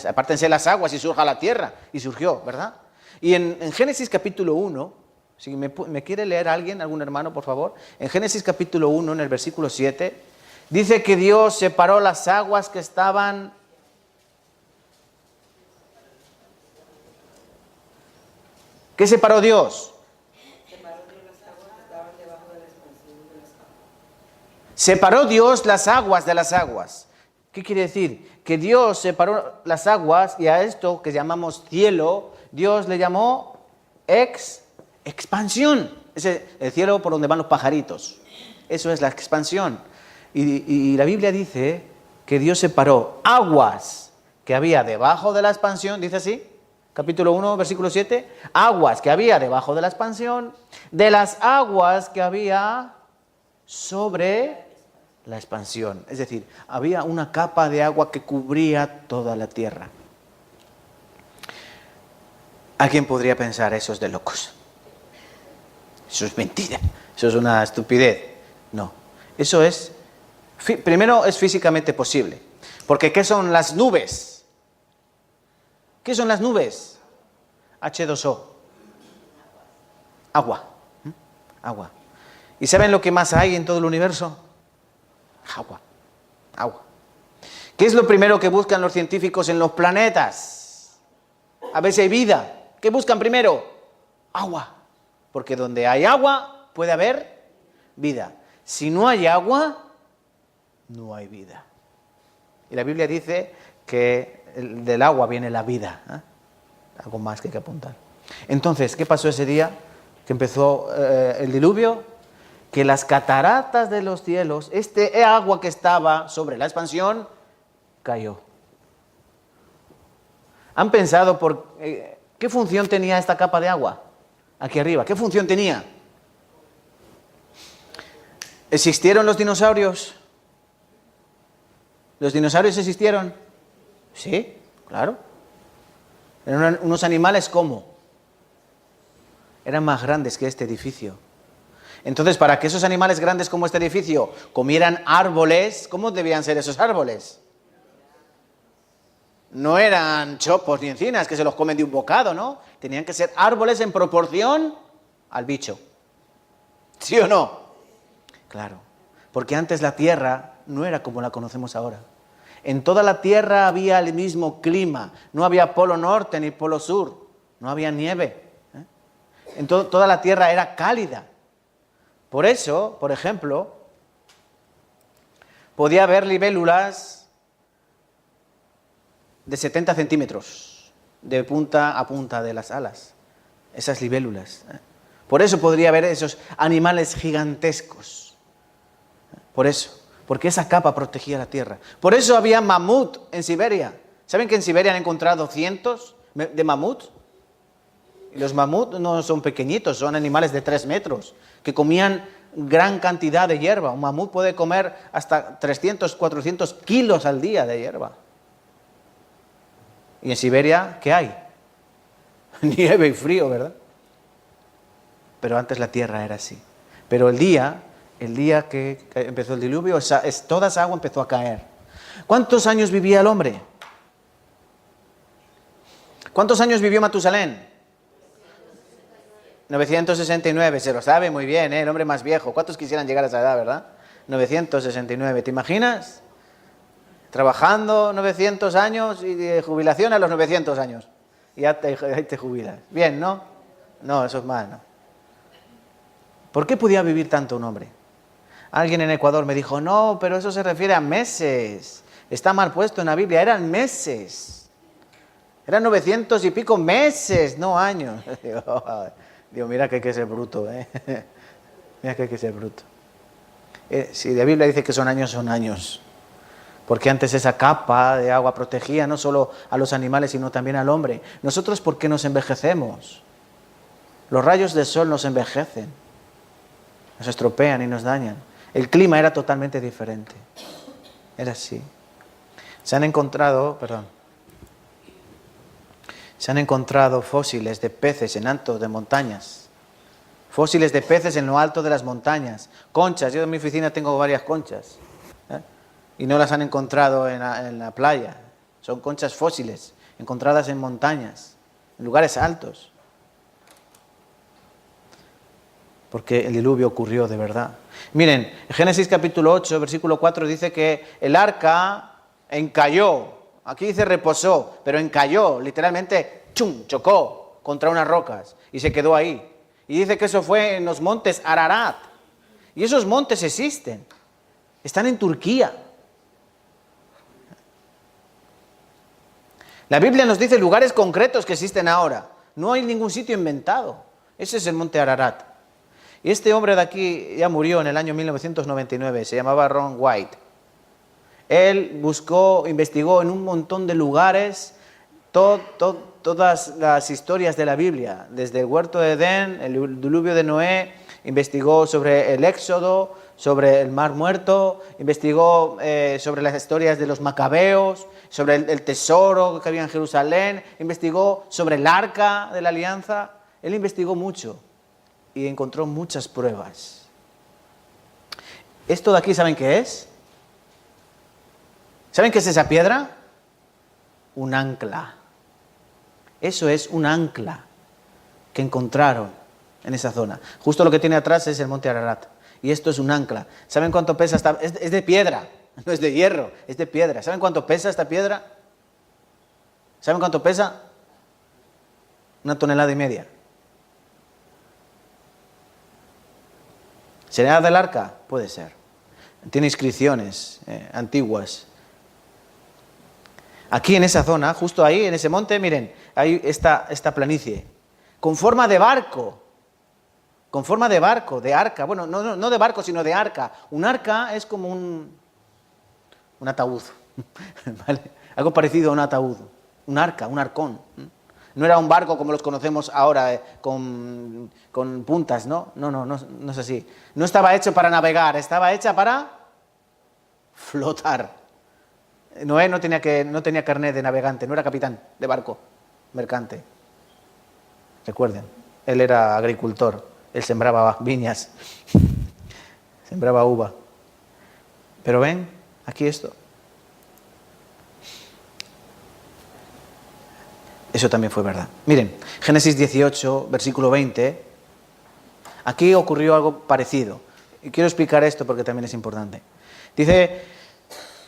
S1: Apártense las aguas y surja la tierra. Y surgió, ¿verdad? Y en Génesis capítulo 1, si me quiere leer alguien, algún hermano, por favor. En Génesis capítulo 1, en el versículo 7, dice que Dios separó las aguas que estaban... ¿Qué separó Dios? Separó Dios las aguas de las aguas. ¿Qué quiere decir? Que Dios separó las aguas y a esto que llamamos cielo, Dios le llamó expansión. Es el cielo por donde van los pajaritos. Eso es la expansión. Y la Biblia dice que Dios separó aguas que había debajo de la expansión, dice así, capítulo 1, versículo 7, aguas que había debajo de la expansión, de las aguas que había sobre la expansión. Es decir, había una capa de agua que cubría toda la tierra. ¿Alguien podría pensar, eso es de locos? Eso es mentira, eso es una estupidez. No, eso es, primero es físicamente posible. Porque ¿qué son las nubes? ¿Qué son las nubes? H2O. Agua. Agua. ¿Y saben lo que más hay en todo el universo? Agua. ¿Qué es lo primero que buscan los científicos en los planetas? A ver si hay vida. ¿Qué buscan primero? Agua. Porque donde hay agua puede haber vida. Si no hay agua, no hay vida. Y la Biblia dice que del agua viene la vida. Algo más que hay que apuntar. Entonces, ¿qué pasó ese día que empezó el diluvio? Que las cataratas de los cielos, este agua que estaba sobre la expansión, cayó. ¿Han pensado qué función tenía esta capa de agua aquí arriba? ¿Qué función tenía? ¿Existieron los dinosaurios? ¿Los dinosaurios existieron? Sí, claro. Eran unos animales ¿cómo? Eran más grandes que este edificio. Entonces, para que esos animales grandes como este edificio comieran árboles, ¿cómo debían ser esos árboles? No eran chopos ni encinas que se los comen de un bocado, ¿no? Tenían que ser árboles en proporción al bicho. ¿Sí o no? Claro, porque antes la tierra no era como la conocemos ahora. En toda la tierra había el mismo clima, no había polo norte ni polo sur, no había nieve. En toda la tierra era cálida. Por eso, por ejemplo, podía haber libélulas de 70 centímetros de punta a punta de las alas, esas libélulas. Por eso podría haber esos animales gigantescos. Por eso, porque esa capa protegía la tierra. Por eso había mamut en Siberia. ¿Saben que en Siberia han encontrado cientos de mamut? Y los mamut no son pequeñitos, son animales de 3 metros, que comían gran cantidad de hierba. Un mamut puede comer hasta 300, 400 kilos al día de hierba. ¿Y en Siberia qué hay? Nieve y frío, ¿verdad? Pero antes la tierra era así. Pero el día que empezó el diluvio, toda esa agua empezó a caer. ¿Cuántos años vivía el hombre? ¿Cuántos años vivió Matusalén? 969, se lo sabe muy bien, el hombre más viejo. ¿Cuántos quisieran llegar a esa edad, verdad? 969, ¿te imaginas? Trabajando 900 años y de jubilación a los 900 años. Y ya te jubilas. Bien, ¿no? No, eso es mal, ¿no? ¿Por qué podía vivir tanto un hombre? Alguien en Ecuador me dijo, no, pero eso se refiere a meses. Está mal puesto en la Biblia, eran meses. Eran 900 y pico meses, no años. Digo, mira que hay que ser bruto, ¿eh? Mira que hay que ser bruto. Si la Biblia dice que son años. Porque antes esa capa de agua protegía no solo a los animales, sino también al hombre. Nosotros, ¿por qué nos envejecemos? Los rayos del sol nos envejecen, nos estropean y nos dañan. El clima era totalmente diferente. Era así. Se han encontrado fósiles de peces en alto de montañas. Fósiles de peces en lo alto de las montañas. Conchas. Yo en mi oficina tengo varias conchas. Y no las han encontrado en la playa. Son conchas fósiles, encontradas en montañas, en lugares altos. Porque el diluvio ocurrió de verdad. Miren, Génesis capítulo 8, versículo 4 dice que el arca encalló. Aquí dice reposó, pero encalló, literalmente, chocó contra unas rocas y se quedó ahí. Y dice que eso fue en los montes Ararat. Y esos montes existen. Están en Turquía. La Biblia nos dice lugares concretos que existen ahora. No hay ningún sitio inventado. Ese es el monte Ararat. Y este hombre de aquí ya murió en el año 1999. Se llamaba Ron White. Él investigó en un montón de lugares todas las historias de la Biblia. Desde el huerto de Edén, el diluvio de Noé, investigó sobre el Éxodo, sobre el Mar Muerto, investigó sobre las historias de los macabeos, sobre el tesoro que había en Jerusalén, investigó sobre el arca de la alianza. Él investigó mucho y encontró muchas pruebas. Esto de aquí, ¿saben qué es? ¿Saben qué es esa piedra? Un ancla. Eso es un ancla que encontraron en esa zona. Justo lo que tiene atrás es el monte Ararat. Y esto es un ancla. ¿Saben cuánto pesa esta? Es de piedra, no es de hierro, es de piedra. ¿Saben cuánto pesa esta piedra? ¿Saben cuánto pesa? 1,5 toneladas. ¿Será del arca? Puede ser. Tiene inscripciones antiguas. Aquí en esa zona, justo ahí, en ese monte, miren, hay esta planicie, con forma de barco, de arca. Bueno, no de barco, sino de arca. Un arca es como un ataúd, ¿vale? Algo parecido a un ataúd, un arca, un arcón. No era un barco como los conocemos ahora, con puntas, ¿no? No es así. No estaba hecho para navegar, estaba hecha para flotar. Noé no tenía carnet de navegante, no era capitán de barco mercante. Recuerden, él era agricultor, él sembraba viñas, sembraba uva. Pero ven, aquí esto. Eso también fue verdad. Miren, Génesis 18, versículo 20, aquí ocurrió algo parecido. Y quiero explicar esto porque también es importante. Dice,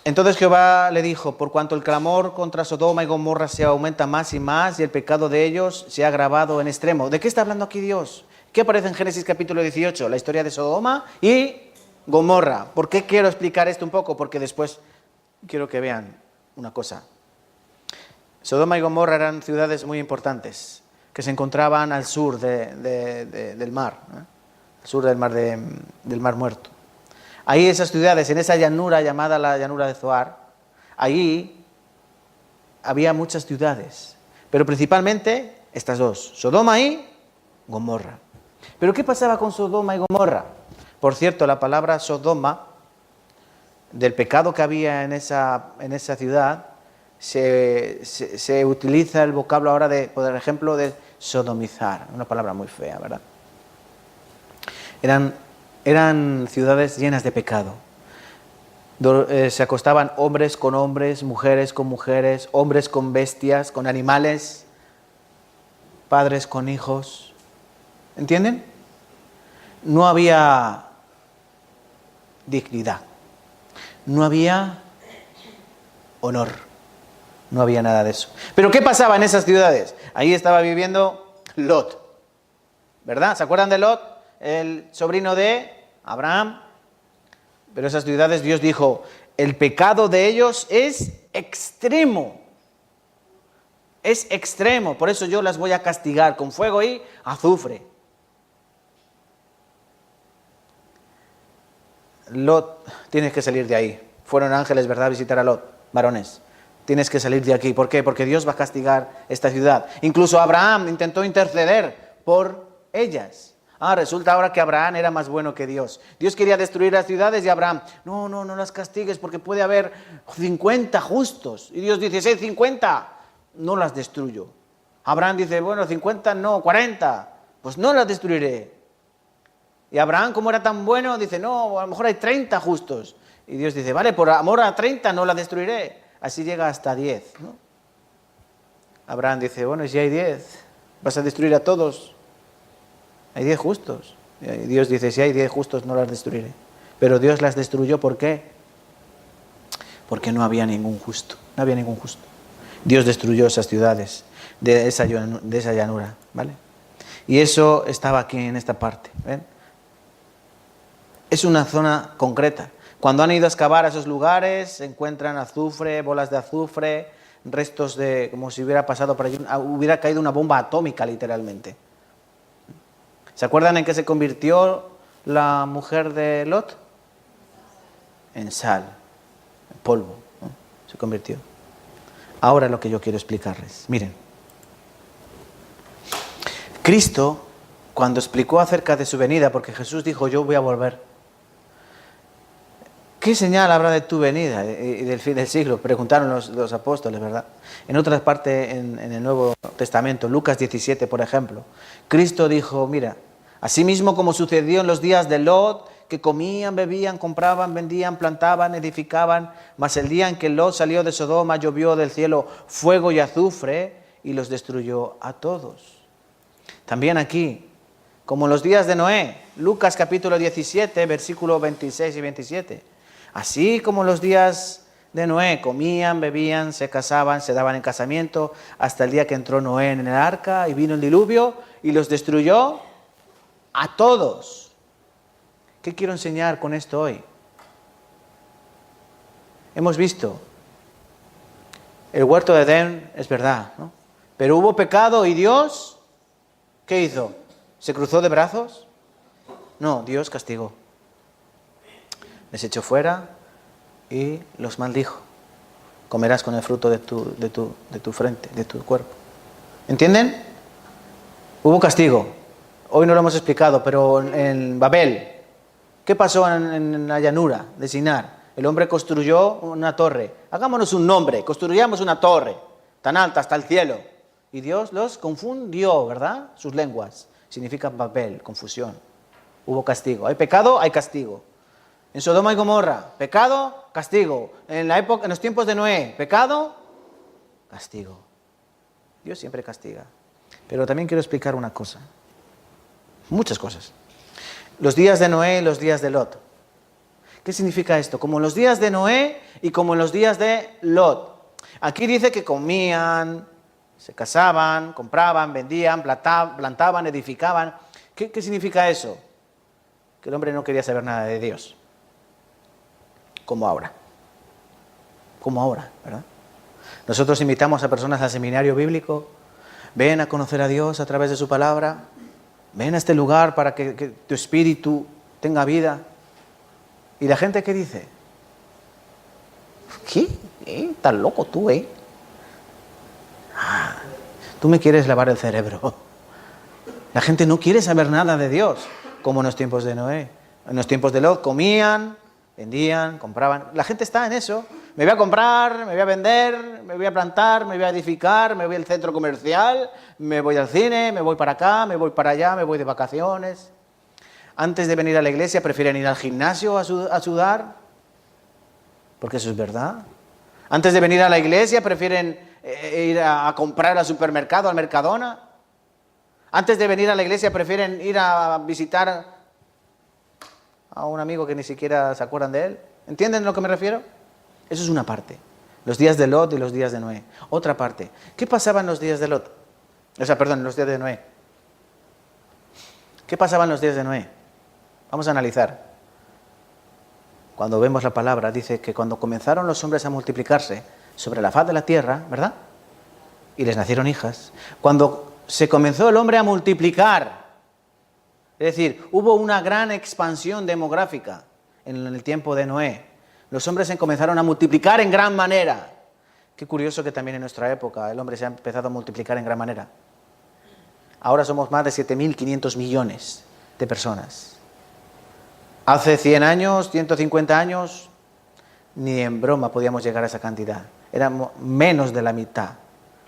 S1: entonces Jehová le dijo, por cuanto el clamor contra Sodoma y Gomorra se aumenta más y más, y el pecado de ellos se ha agravado en extremo. ¿De qué está hablando aquí Dios? ¿Qué aparece en Génesis capítulo 18? La historia de Sodoma y Gomorra. ¿Por qué quiero explicar esto un poco? Porque después quiero que vean una cosa. Sodoma y Gomorra eran ciudades muy importantes, que se encontraban al sur del mar, al sur del mar Muerto. Ahí esas ciudades, en esa llanura llamada la llanura de Zoar, allí había muchas ciudades, pero principalmente estas dos, Sodoma y Gomorra. ¿Pero qué pasaba con Sodoma y Gomorra? Por cierto, la palabra Sodoma, del pecado que había en esa ciudad, se utiliza el vocablo ahora por ejemplo, de sodomizar, una palabra muy fea, ¿verdad? Eran ciudades llenas de pecado. Se acostaban hombres con hombres, mujeres con mujeres, hombres con bestias, con animales, padres con hijos. ¿Entienden? No había dignidad, no había honor, no había nada de eso. ¿Pero qué pasaba en esas ciudades? Ahí estaba viviendo Lot, ¿verdad? ¿Se acuerdan de Lot? El sobrino de Abraham. Pero esas ciudades, Dios dijo, el pecado de ellos es extremo. Es extremo, por eso yo las voy a castigar con fuego y azufre. Lot, tienes que salir de ahí. Fueron ángeles, ¿verdad?, a visitar a Lot, varones. Tienes que salir de aquí. ¿Por qué? Porque Dios va a castigar esta ciudad. Incluso Abraham intentó interceder por ellas. Resulta ahora que Abraham era más bueno que Dios. Dios quería destruir las ciudades y Abraham, no las castigues porque puede haber 50 justos. Y Dios dice, si hay 50, no las destruyo. Abraham dice, bueno, 50 no, 40, pues no las destruiré. Y Abraham, como era tan bueno, dice, no, a lo mejor hay 30 justos. Y Dios dice, vale, por amor a 30 no la destruiré. Así llega hasta 10, ¿no? Abraham dice, bueno, y si hay 10, ¿vas a destruir a todos? Hay 10 justos. Y Dios dice, si hay 10 justos no las destruiré. Pero Dios las destruyó, ¿por qué? Porque no había ningún justo. No había ningún justo. Dios destruyó esas ciudades de esa llanura, ¿vale? Y eso estaba aquí en esta parte, ¿ven? Es una zona concreta. Cuando han ido a excavar a esos lugares, se encuentran azufre, bolas de azufre, restos de, como si hubiera pasado por allí, hubiera caído una bomba atómica, literalmente. ¿Se acuerdan en qué se convirtió la mujer de Lot? En sal, en polvo, ¿no? Se convirtió. Ahora lo que yo quiero explicarles. Miren, Cristo, cuando explicó acerca de su venida, porque Jesús dijo, yo voy a volver. ¿Qué señal habrá de tu venida y del fin del siglo? Preguntaron los apóstoles, ¿verdad? En otras partes, en el Nuevo Testamento, Lucas 17, por ejemplo, Cristo dijo, mira, asimismo como sucedió en los días de Lot, que comían, bebían, compraban, vendían, plantaban, edificaban, mas el día en que Lot salió de Sodoma, llovió del cielo fuego y azufre y los destruyó a todos. También aquí, como en los días de Noé, Lucas capítulo 17, versículos 26 y 27. Así como en los días de Noé, comían, bebían, se casaban, se daban en casamiento, hasta el día que entró Noé en el arca y vino el diluvio y los destruyó a todos. ¿Qué quiero enseñar con esto hoy? Hemos visto El huerto de Edén es verdad, ¿no? Pero hubo pecado y Dios, ¿qué hizo? ¿Se cruzó de brazos? No, Dios castigó. Les echó fuera y los maldijo. Comerás con el fruto de tu frente, de tu cuerpo. ¿Entienden? Hubo castigo. Hoy no lo hemos explicado, pero en Babel, ¿qué pasó en la llanura de Sinar? El hombre construyó una torre. Hagámonos un nombre, construyamos una torre tan alta hasta el cielo. Y Dios los confundió, ¿verdad? Sus lenguas. Significa Babel, confusión. Hubo castigo. Hay pecado, hay castigo. En Sodoma y Gomorra, pecado, castigo. En los tiempos de Noé, pecado, castigo. Dios siempre castiga. Pero también quiero explicar una cosa. Muchas cosas. Los días de Noé y los días de Lot. ¿Qué significa esto? Como en los días de Noé y como en los días de Lot. Aquí dice que comían, se casaban, compraban, vendían, plantaban, edificaban. ¿Qué significa eso? Que el hombre no quería saber nada de Dios. Como ahora. Como ahora, ¿verdad? Nosotros invitamos a personas al seminario bíblico. Ven a conocer a Dios a través de su palabra. Ven a este lugar para que tu espíritu tenga vida. ¿Y la gente qué dice? ¿Qué? ¿Estás loco tú, tú me quieres lavar el cerebro. La gente no quiere saber nada de Dios, como en los tiempos de Noé. En los tiempos de Lot comían, vendían, compraban. La gente está en eso. Me voy a comprar, me voy a vender, me voy a plantar, me voy a edificar, me voy al centro comercial, me voy al cine, me voy para acá, me voy para allá, me voy de vacaciones. Antes de venir a la iglesia prefieren ir al gimnasio a sudar, porque eso es verdad. Antes de venir a la iglesia prefieren ir a comprar al supermercado, al Mercadona. Antes de venir a la iglesia prefieren ir a visitar a un amigo que ni siquiera se acuerdan de él. ¿Entienden a lo que me refiero? Eso es una parte. Los días de Lot y los días de Noé. Otra parte. ¿Qué pasaba en los días de Lot? En los días de Noé. ¿Qué pasaba en los días de Noé? Vamos a analizar. Cuando vemos la palabra, dice que cuando comenzaron los hombres a multiplicarse sobre la faz de la tierra, ¿verdad? Y les nacieron hijas. Cuando se comenzó el hombre a multiplicar, es decir, hubo una gran expansión demográfica en el tiempo de Noé. Los hombres se comenzaron a multiplicar en gran manera. Qué curioso que también en nuestra época el hombre se ha empezado a multiplicar en gran manera. Ahora somos más de 7.500 millones de personas. Hace 100 años, 150 años, ni en broma podíamos llegar a esa cantidad. Éramos menos de la mitad,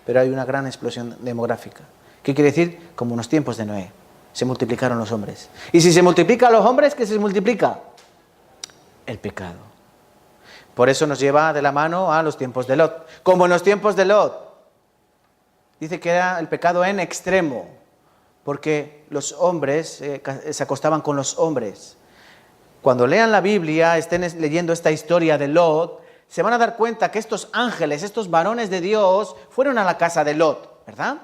S1: pero hay una gran explosión demográfica. ¿Qué quiere decir? Como en los tiempos de Noé, se multiplicaron los hombres. Y si se multiplican los hombres, ¿qué se multiplica? El pecado. Por eso nos lleva de la mano a los tiempos de Lot. Como en los tiempos de Lot. Dice que era el pecado en extremo, porque los hombres se acostaban con los hombres. Cuando lean la Biblia, estén leyendo esta historia de Lot, se van a dar cuenta que estos ángeles, estos varones de Dios, fueron a la casa de Lot, ¿verdad?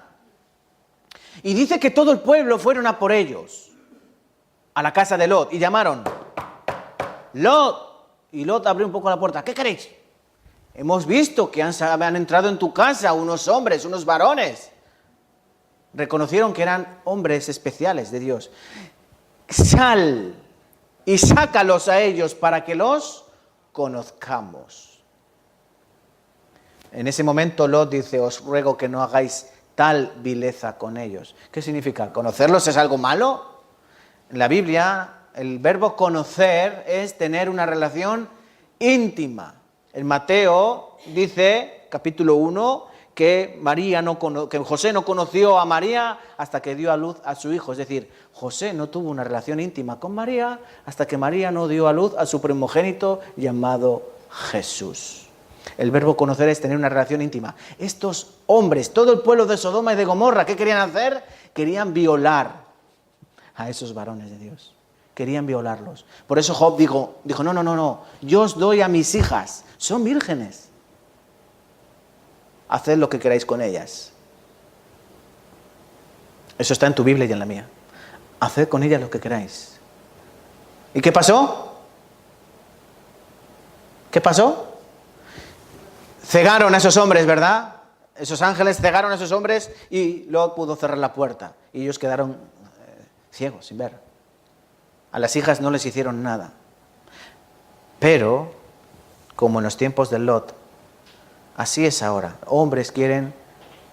S1: Y dice que todo el pueblo fueron a por ellos, a la casa de Lot, y llamaron, Lot. Y Lot abrió un poco la puerta. ¿Qué queréis? Hemos visto que han entrado en tu casa unos hombres, unos varones. Reconocieron que eran hombres especiales de Dios. Sal y sácalos a ellos para que los conozcamos. En ese momento Lot dice, os ruego que no hagáis tal vileza con ellos. ¿Qué significa? ¿Conocerlos es algo malo? En la Biblia, el verbo conocer es tener una relación íntima. En Mateo dice, capítulo 1, que José no conoció a María hasta que dio a luz a su hijo. Es decir, José no tuvo una relación íntima con María hasta que María no dio a luz a su primogénito llamado Jesús. El verbo conocer es tener una relación íntima. Estos hombres, todo el pueblo de Sodoma y de Gomorra, ¿qué querían hacer? Querían violar a esos varones de Dios. Querían violarlos. Por eso Job dijo, no, yo os doy a mis hijas, son vírgenes. Haced lo que queráis con ellas. Eso está en tu Biblia y en la mía. Haced con ellas lo que queráis. ¿Y qué pasó? ¿Qué pasó? cegaron a esos hombres, ¿verdad? Esos ángeles cegaron a esos hombres y Lot pudo cerrar la puerta. Y ellos quedaron ciegos, sin ver. A las hijas no les hicieron nada. Pero, como en los tiempos de Lot, así es ahora. Hombres quieren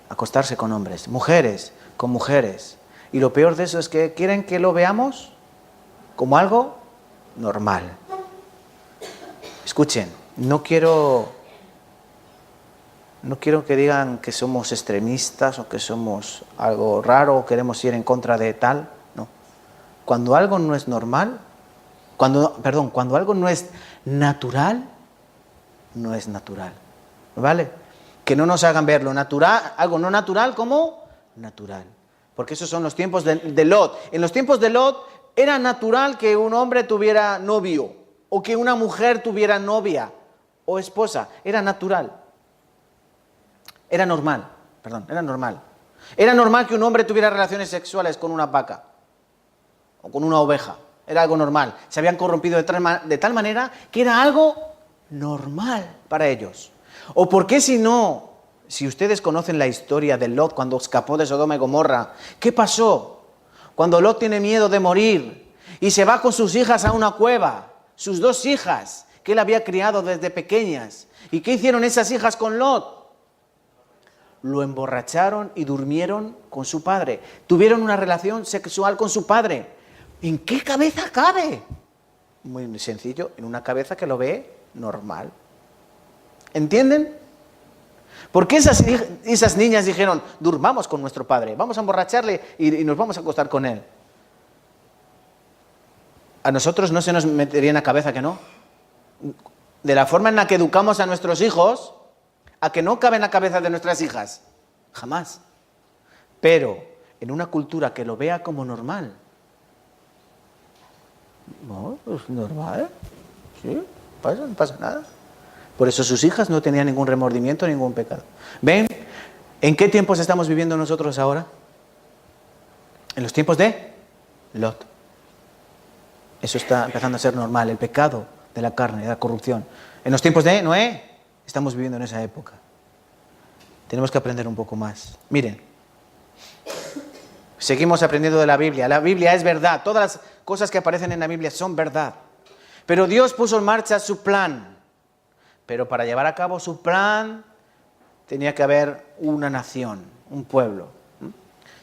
S1: acostarse con hombres, mujeres con mujeres. Y lo peor de eso es que quieren que lo veamos como algo normal. Escuchen, no quiero que digan que somos extremistas o que somos algo raro o queremos ir en contra de tal. No. Cuando algo no es normal, cuando algo no es natural, no es natural. ¿Vale? Que no nos hagan ver lo natural, algo no natural como natural. Porque esos son los tiempos de Lot. En los tiempos de Lot era natural que un hombre tuviera novio o que una mujer tuviera novia o esposa. Era natural. Era normal. Era normal que un hombre tuviera relaciones sexuales con una vaca o con una oveja. Era algo normal. Se habían corrompido de tal manera que era algo normal para ellos. ¿O por qué si ustedes conocen la historia de Lot cuando escapó de Sodoma y Gomorra, qué pasó? Cuando Lot tiene miedo de morir y se va con sus hijas a una cueva, sus 2 hijas que él había criado desde pequeñas. ¿Y qué hicieron esas hijas con Lot? Lo emborracharon y durmieron con su padre. Tuvieron una relación sexual con su padre. ¿En qué cabeza cabe? Muy sencillo, en una cabeza que lo ve normal. ¿Entienden? ¿Por qué esas niñas dijeron, durmamos con nuestro padre, vamos a emborracharle y nos vamos a acostar con él? A nosotros no se nos metería en la cabeza que no. De la forma en la que educamos a nuestros hijos, a que no cabe en la cabeza de nuestras hijas. Jamás. Pero en una cultura que lo vea como normal. No, es normal. Sí, no pasa nada. Por eso sus hijas no tenían ningún remordimiento, ningún pecado. ¿Ven? ¿En qué tiempos estamos viviendo nosotros ahora? En los tiempos de Lot. Eso está empezando a ser normal, el pecado de la carne, de la corrupción. En los tiempos de Noé, estamos viviendo en esa época. Tenemos que aprender un poco más. Miren, seguimos aprendiendo de la Biblia. La Biblia es verdad. Todas las cosas que aparecen en la Biblia son verdad. Pero Dios puso en marcha su plan. Pero para llevar a cabo su plan tenía que haber una nación, un pueblo.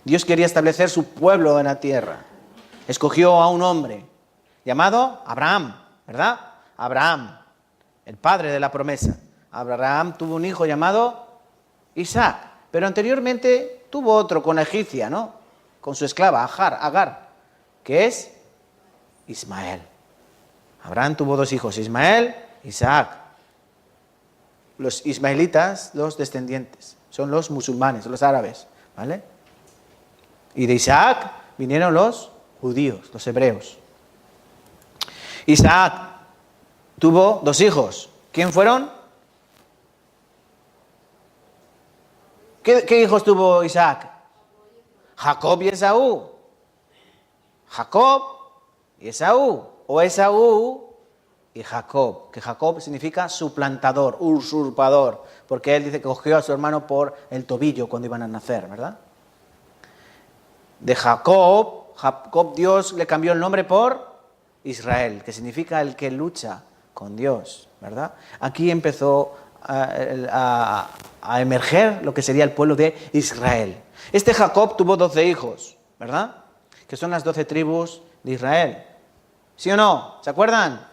S1: Dios quería establecer su pueblo en la tierra. Escogió a un hombre llamado Abraham, ¿verdad? Abraham, el padre de la promesa. Abraham tuvo un hijo llamado Isaac, pero anteriormente tuvo otro con la egipcia, ¿no? Con su esclava, Agar, que es Ismael. Abraham tuvo 2 hijos, Ismael, Isaac. Los ismaelitas, los descendientes, son los musulmanes, los árabes, ¿vale? Y de Isaac vinieron los judíos, los hebreos. Isaac tuvo 2 hijos. ¿Quién fueron? ¿Qué hijos tuvo Isaac? Jacob y Esaú. Jacob y Esaú. O Esaú y Jacob. Que Jacob significa suplantador, usurpador. Porque él dice que cogió a su hermano por el tobillo cuando iban a nacer, ¿verdad? De Jacob Dios le cambió el nombre por Israel, que significa el que lucha con Dios, ¿verdad? Aquí empezó a emerger lo que sería el pueblo de Israel. Este Jacob tuvo 12 hijos, ¿verdad? Que son las 12 tribus de Israel. ¿Sí o no? ¿Se acuerdan?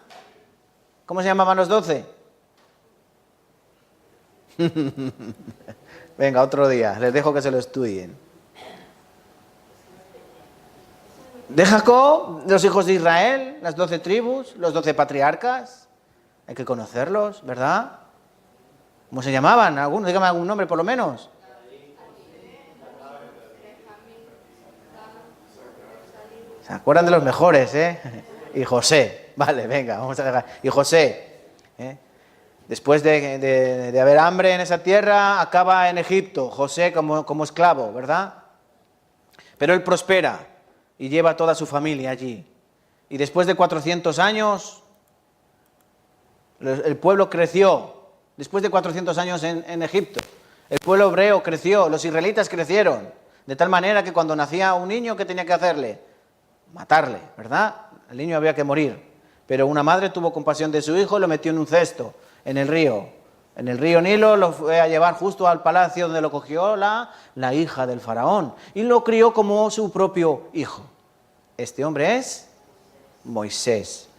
S1: ¿Cómo se llamaban los 12? Venga, otro día, les dejo que se lo estudien. De Jacob, los hijos de Israel, las 12 tribus, los 12 patriarcas. Hay que conocerlos, ¿verdad? ¿Cómo se llamaban? ¿Algunos? Dígame algún nombre por lo menos. ¿Se acuerdan de los mejores, Y José. Vale, venga, vamos a dejar. Y José, después de haber hambre en esa tierra, acaba en Egipto. José como esclavo, ¿verdad? Pero él prospera y lleva a toda su familia allí. Y después de 400 años, el pueblo creció después de 400 años en Egipto. El pueblo hebreo creció, los israelitas crecieron, de tal manera que cuando nacía un niño, ¿qué tenía que hacerle? Matarle, ¿verdad? El niño había que morir. Pero una madre tuvo compasión de su hijo y lo metió en un cesto, en el río Nilo, lo fue a llevar justo al palacio donde lo cogió la hija del faraón y lo crió como su propio hijo. Este hombre es Moisés.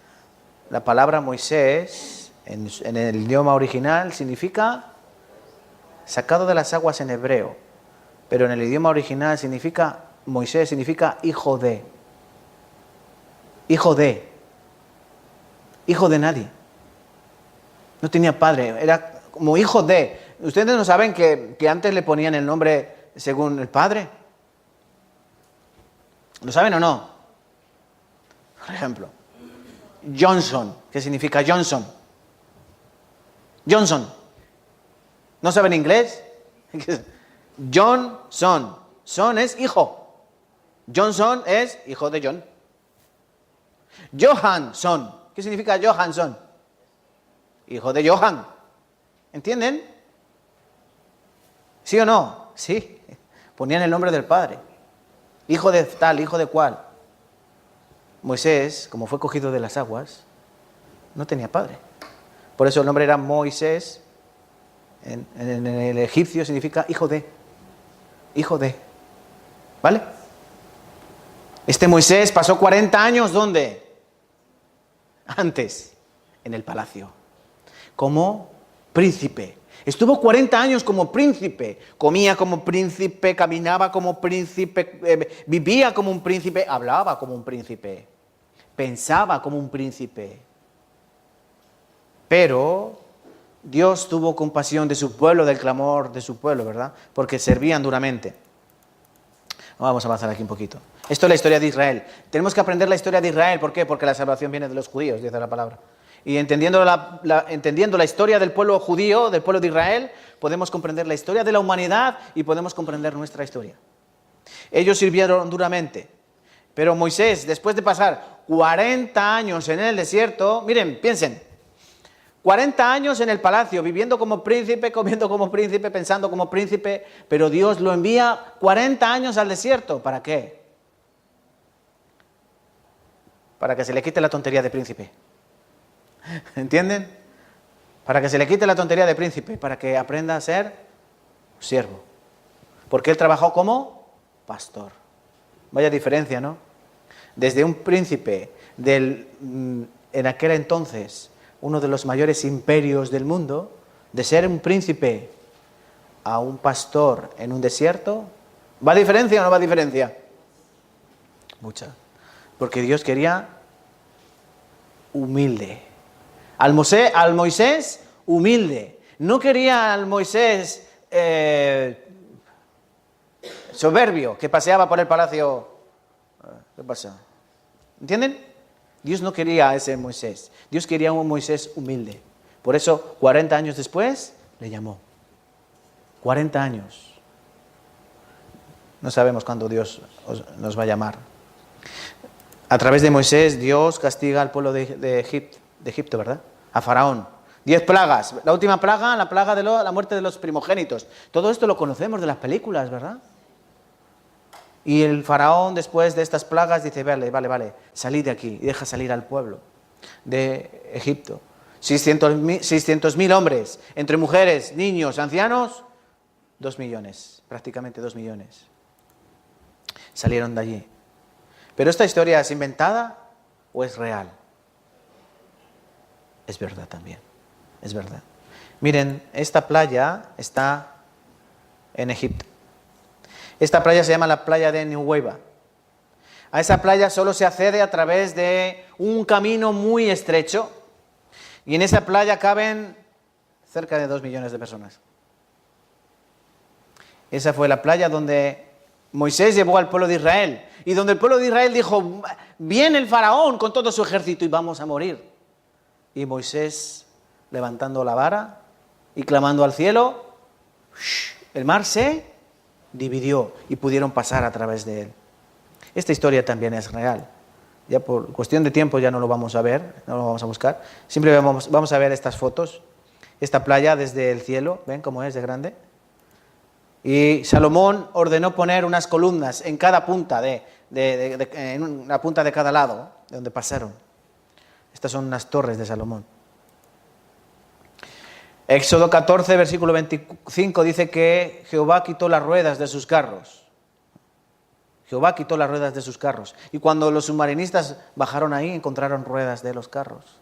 S1: La palabra Moisés en el idioma original significa sacado de las aguas en hebreo, pero en el idioma original significa, Moisés significa hijo de nadie. No tenía padre, era como hijo de. ¿Ustedes no saben que antes le ponían el nombre según el padre? ¿Lo saben o no? Por ejemplo, Johnson. ¿Qué significa Johnson? Johnson. ¿No saben inglés? Johnson. Son es hijo. Johnson es hijo de John. Johansson. ¿Qué significa Johansson? Hijo de Johan. ¿Entienden? ¿Sí o no? Sí. Ponían el nombre del padre. Hijo de tal, hijo de cual. Moisés, como fue cogido de las aguas, no tenía padre. Por eso el nombre era Moisés. En el egipcio significa hijo de. Hijo de. ¿Vale? Este Moisés pasó 40 años, ¿dónde? Antes, en el palacio. Como príncipe. Estuvo 40 años como príncipe. Comía como príncipe, caminaba como príncipe, vivía como un príncipe, hablaba como un príncipe, pensaba como un príncipe. Pero Dios tuvo compasión de su pueblo, del clamor de su pueblo, ¿verdad? Porque servían duramente. Vamos a avanzar aquí un poquito. Esto es la historia de Israel. Tenemos que aprender la historia de Israel. ¿Por qué? Porque la salvación viene de los judíos, dice la palabra. Y entendiendo la historia del pueblo judío, del pueblo de Israel, podemos comprender la historia de la humanidad y podemos comprender nuestra historia. Ellos sirvieron duramente. Pero Moisés, después de pasar 40 años en el desierto, miren, piensen, 40 años en el palacio, viviendo como príncipe, comiendo como príncipe, pensando como príncipe, pero Dios lo envía 40 años al desierto. ¿Para qué? Para que se le quite la tontería de príncipe. ¿Entienden? Para que se le quite la tontería de príncipe, para que aprenda a ser siervo. Porque él trabajó como pastor. Vaya diferencia, ¿no? Desde un príncipe en aquel entonces, uno de los mayores imperios del mundo, de ser un príncipe a un pastor en un desierto, ¿va a diferencia o no va a diferencia? Mucha. Porque Dios quería humilde. Al Moisés, humilde. No quería al Moisés soberbio, que paseaba por el palacio. ¿Qué pasa? ¿Entienden? Dios no quería a ese Moisés. Dios quería a un Moisés humilde. Por eso, 40 años después, le llamó. 40 años. No sabemos cuándo Dios nos va a llamar. A través de Moisés, Dios castiga al pueblo de Egipto, ¿verdad? A Faraón. 10 plagas. La última plaga, la plaga de la muerte de los primogénitos. Todo esto lo conocemos de las películas, ¿verdad? Y el Faraón, después de estas plagas, dice, vale, salid de aquí y deja salir al pueblo de Egipto. 600.000 hombres, entre mujeres, niños, ancianos, 2 millones, prácticamente 2 millones. Salieron de allí. ¿Pero esta historia es inventada o es real? Es verdad también, es verdad. Miren, esta playa está en Egipto. Esta playa se llama la playa de Nuweiba. A esa playa solo se accede a través de un camino muy estrecho. Y en esa playa caben cerca de 2 millones de personas. Esa fue la playa donde Moisés llevó al pueblo de Israel. Y donde el pueblo de Israel dijo, viene el faraón con todo su ejército y vamos a morir. Y Moisés, levantando la vara y clamando al cielo, el mar se dividió y pudieron pasar a través de él. Esta historia también es real. Ya por cuestión de tiempo ya no lo vamos a ver, no lo vamos a buscar. Simplemente vamos a ver estas fotos. esta playa desde el cielo, ¿ven cómo es de grande? Y Salomón ordenó poner unas columnas en cada punta, en una punta de cada lado, de donde pasaron. Estas son unas torres de Salomón. Éxodo 14, versículo 25, dice que Jehová quitó las ruedas de sus carros. Jehová quitó las ruedas de sus carros. Y cuando los submarinistas bajaron ahí, encontraron ruedas de los carros.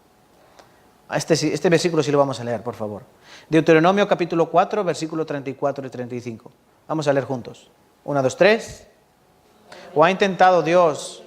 S1: Este versículo sí lo vamos a leer, por favor. Deuteronomio capítulo 4, versículo 34 y 35. Vamos a leer juntos. 1, 2, 3. ¿O ha intentado Dios?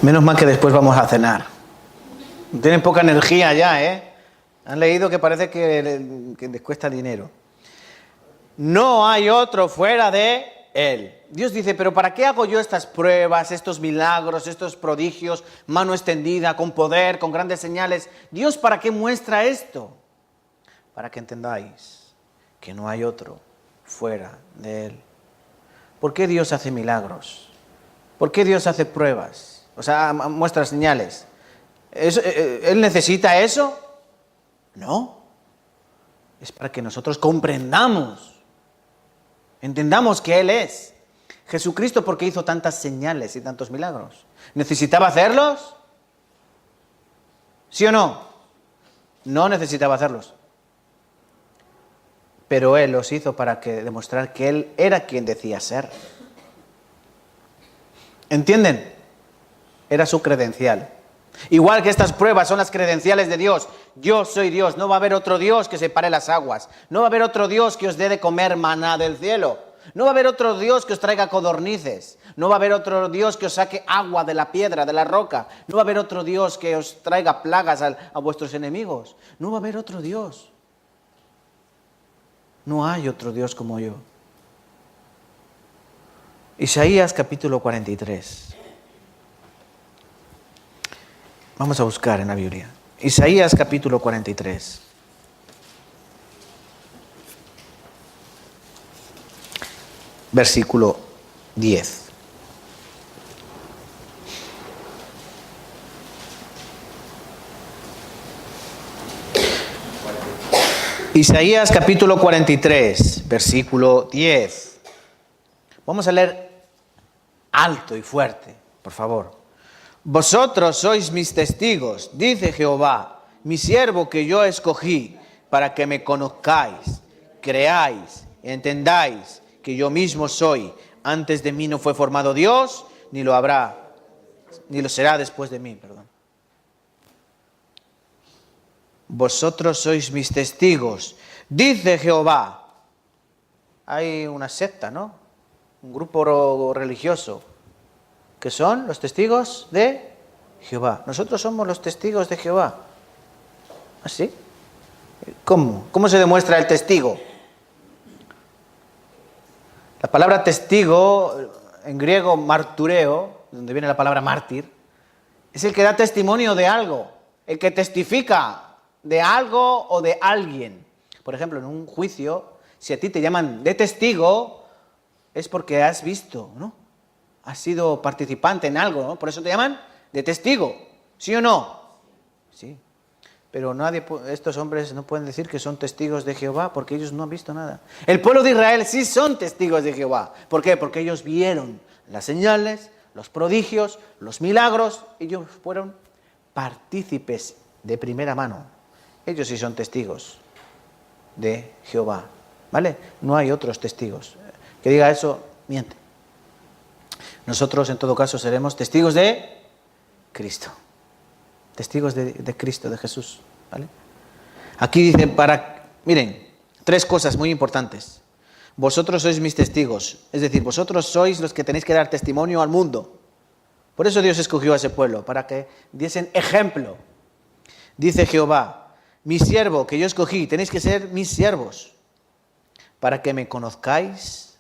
S1: Menos mal que después vamos a cenar. Tienen poca energía ya, ¿eh? Han leído que parece que les cuesta dinero. No hay otro fuera de Él. Dios dice, pero ¿para qué hago yo estas pruebas, estos milagros, estos prodigios, mano extendida, con poder, con grandes señales? Dios, ¿para qué muestra esto? Para que entendáis que no hay otro fuera de Él. ¿Por qué Dios hace milagros? ¿Por qué Dios hace pruebas? O sea, muestra señales. ¿Él necesita eso? No. Es para que nosotros comprendamos, entendamos que Él es. Jesucristo, ¿por qué hizo tantas señales y tantos milagros? ¿Necesitaba hacerlos? ¿Sí o no? No necesitaba hacerlos. Pero Él los hizo para demostrar que Él era quien decía ser. ¿Entienden? Era su credencial. Igual que estas pruebas son las credenciales de Dios. Yo soy Dios. No va a haber otro Dios que separe las aguas. No va a haber otro Dios que os dé de comer maná del cielo. No va a haber otro Dios que os traiga codornices. No va a haber otro Dios que os saque agua de la piedra, de la roca. No va a haber otro Dios que os traiga plagas a vuestros enemigos. No va a haber otro Dios. No hay otro Dios como yo. Isaías capítulo 43. Vamos a buscar en la Biblia. Isaías capítulo 43. Versículo 10. Isaías capítulo 43, versículo 10. Vamos a leer alto y fuerte, por favor. Vosotros sois mis testigos, dice Jehová, mi siervo que yo escogí, para que me conozcáis, creáis, entendáis que yo mismo soy. Antes de mí no fue formado Dios, ni lo habrá, ni lo será después de mí, perdón. Vosotros sois mis testigos, dice Jehová. Hay una secta, ¿no? Un grupo religioso, que son los testigos de Jehová. Nosotros somos los testigos de Jehová. ¿Así? ¿Cómo? ¿Cómo se demuestra el testigo? La palabra testigo, en griego martureo, donde viene la palabra mártir, es el que da testimonio de algo, el que testifica de algo o de alguien. Por ejemplo, en un juicio, si a ti te llaman de testigo, es porque has visto, ¿no? Has sido participante en algo, ¿no? Por eso te llaman de testigo, ¿sí o no? Sí. Pero estos hombres no pueden decir que son testigos de Jehová porque ellos no han visto nada. El pueblo de Israel sí son testigos de Jehová. ¿Por qué? Porque ellos vieron las señales, los prodigios, los milagros. Ellos fueron partícipes de primera mano. Ellos sí son testigos de Jehová. ¿Vale? No hay otros testigos. Que diga eso, miente. Nosotros, en todo caso, seremos testigos de Cristo. Testigos de Cristo, de Jesús. ¿Vale? Aquí dice, miren, 3 cosas muy importantes. Vosotros sois mis testigos. Es decir, vosotros sois los que tenéis que dar testimonio al mundo. Por eso Dios escogió a ese pueblo, para que diesen ejemplo. Dice Jehová, mi siervo que yo escogí, tenéis que ser mis siervos, para que me conozcáis,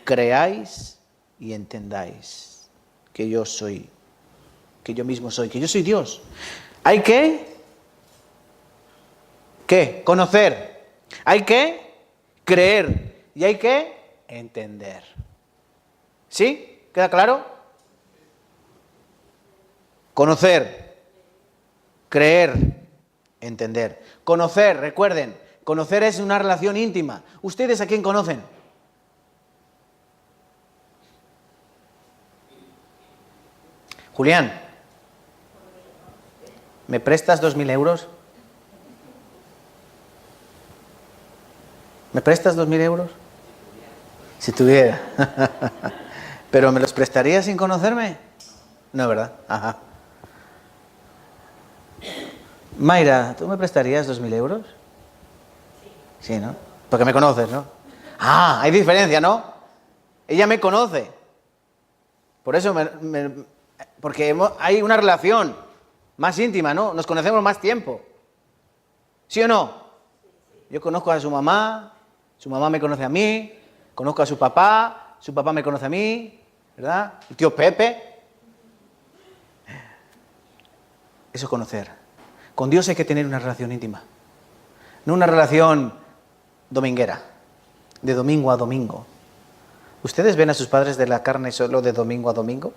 S1: creáis, y entendáis que yo soy, que yo mismo soy, que yo soy Dios. Hay que, ¿qué? Conocer. Hay que creer y hay que entender. ¿Sí? ¿Queda claro? Conocer, creer, entender. Conocer, recuerden, conocer es una relación íntima. ¿Ustedes a quién conocen? Julián, ¿me prestas 2.000 euros? ¿Me prestas 2.000 euros? Si tuviera. ¿Pero me los prestaría sin conocerme? No, ¿verdad? Ajá. Mayra, ¿tú me prestarías 2.000 euros? Sí, ¿no? Porque me conoces, ¿no? Ah, hay diferencia, ¿no? Ella me conoce. Por eso, porque hay una relación más íntima, ¿no? Nos conocemos más tiempo. ¿Sí o no? Yo conozco a su mamá me conoce a mí, conozco a su papá me conoce a mí, ¿verdad? El tío Pepe. Eso es conocer. Con Dios hay que tener una relación íntima. No una relación dominguera, de domingo a domingo. ¿Ustedes ven a sus padres de la carne solo de domingo a domingo?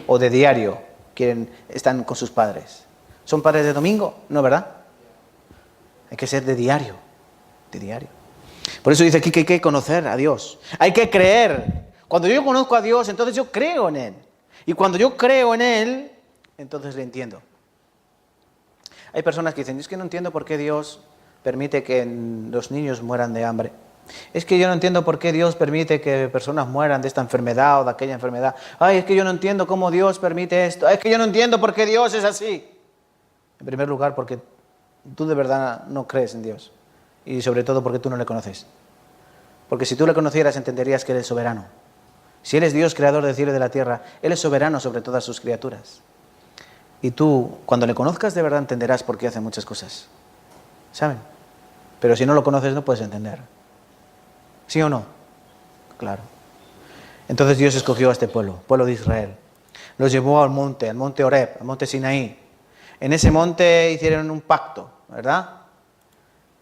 S1: ¿O de diario están con sus padres? ¿Son padres de domingo? No, ¿verdad? Hay que ser de diario, de diario. Por eso dice aquí que hay que conocer a Dios. Hay que creer. Cuando yo conozco a Dios, entonces yo creo en Él. Y cuando yo creo en Él, entonces le entiendo. Hay personas que dicen, es que no entiendo por qué Dios permite que los niños mueran de hambre. Es que yo no entiendo por qué Dios permite que personas mueran de esta enfermedad o de aquella enfermedad. Ay, es que yo no entiendo cómo Dios permite esto. Ay, es que yo no entiendo por qué Dios es así. En primer lugar, porque tú de verdad no crees en Dios. Y sobre todo porque tú no le conoces. Porque si tú le conocieras, entenderías que Él es soberano. Si Él es Dios, creador del cielo y de la tierra, Él es soberano sobre todas sus criaturas. Y tú, cuando le conozcas de verdad, entenderás por qué hace muchas cosas. ¿Saben? Pero si no lo conoces, no puedes entender. ¿Sí o no? Claro. Entonces Dios escogió a este pueblo de Israel. Los llevó al monte Horeb, al monte Sinaí. En ese monte hicieron un pacto, ¿verdad?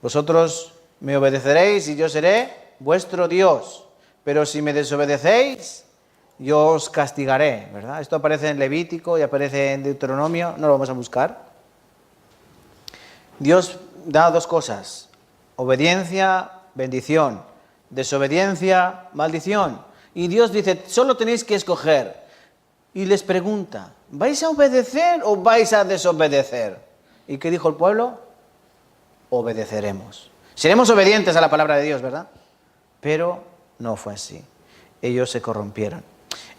S1: Vosotros me obedeceréis y yo seré vuestro Dios. Pero si me desobedecéis, yo os castigaré, ¿verdad? Esto aparece en Levítico y aparece en Deuteronomio, no lo vamos a buscar. Dios da dos cosas, obediencia, bendición, desobediencia, maldición. Y Dios dice, solo tenéis que escoger. Y les pregunta, ¿vais a obedecer o vais a desobedecer? ¿Y qué dijo el pueblo? Obedeceremos. Seremos obedientes a la palabra de Dios, ¿verdad? Pero no fue así. Ellos se corrompieron.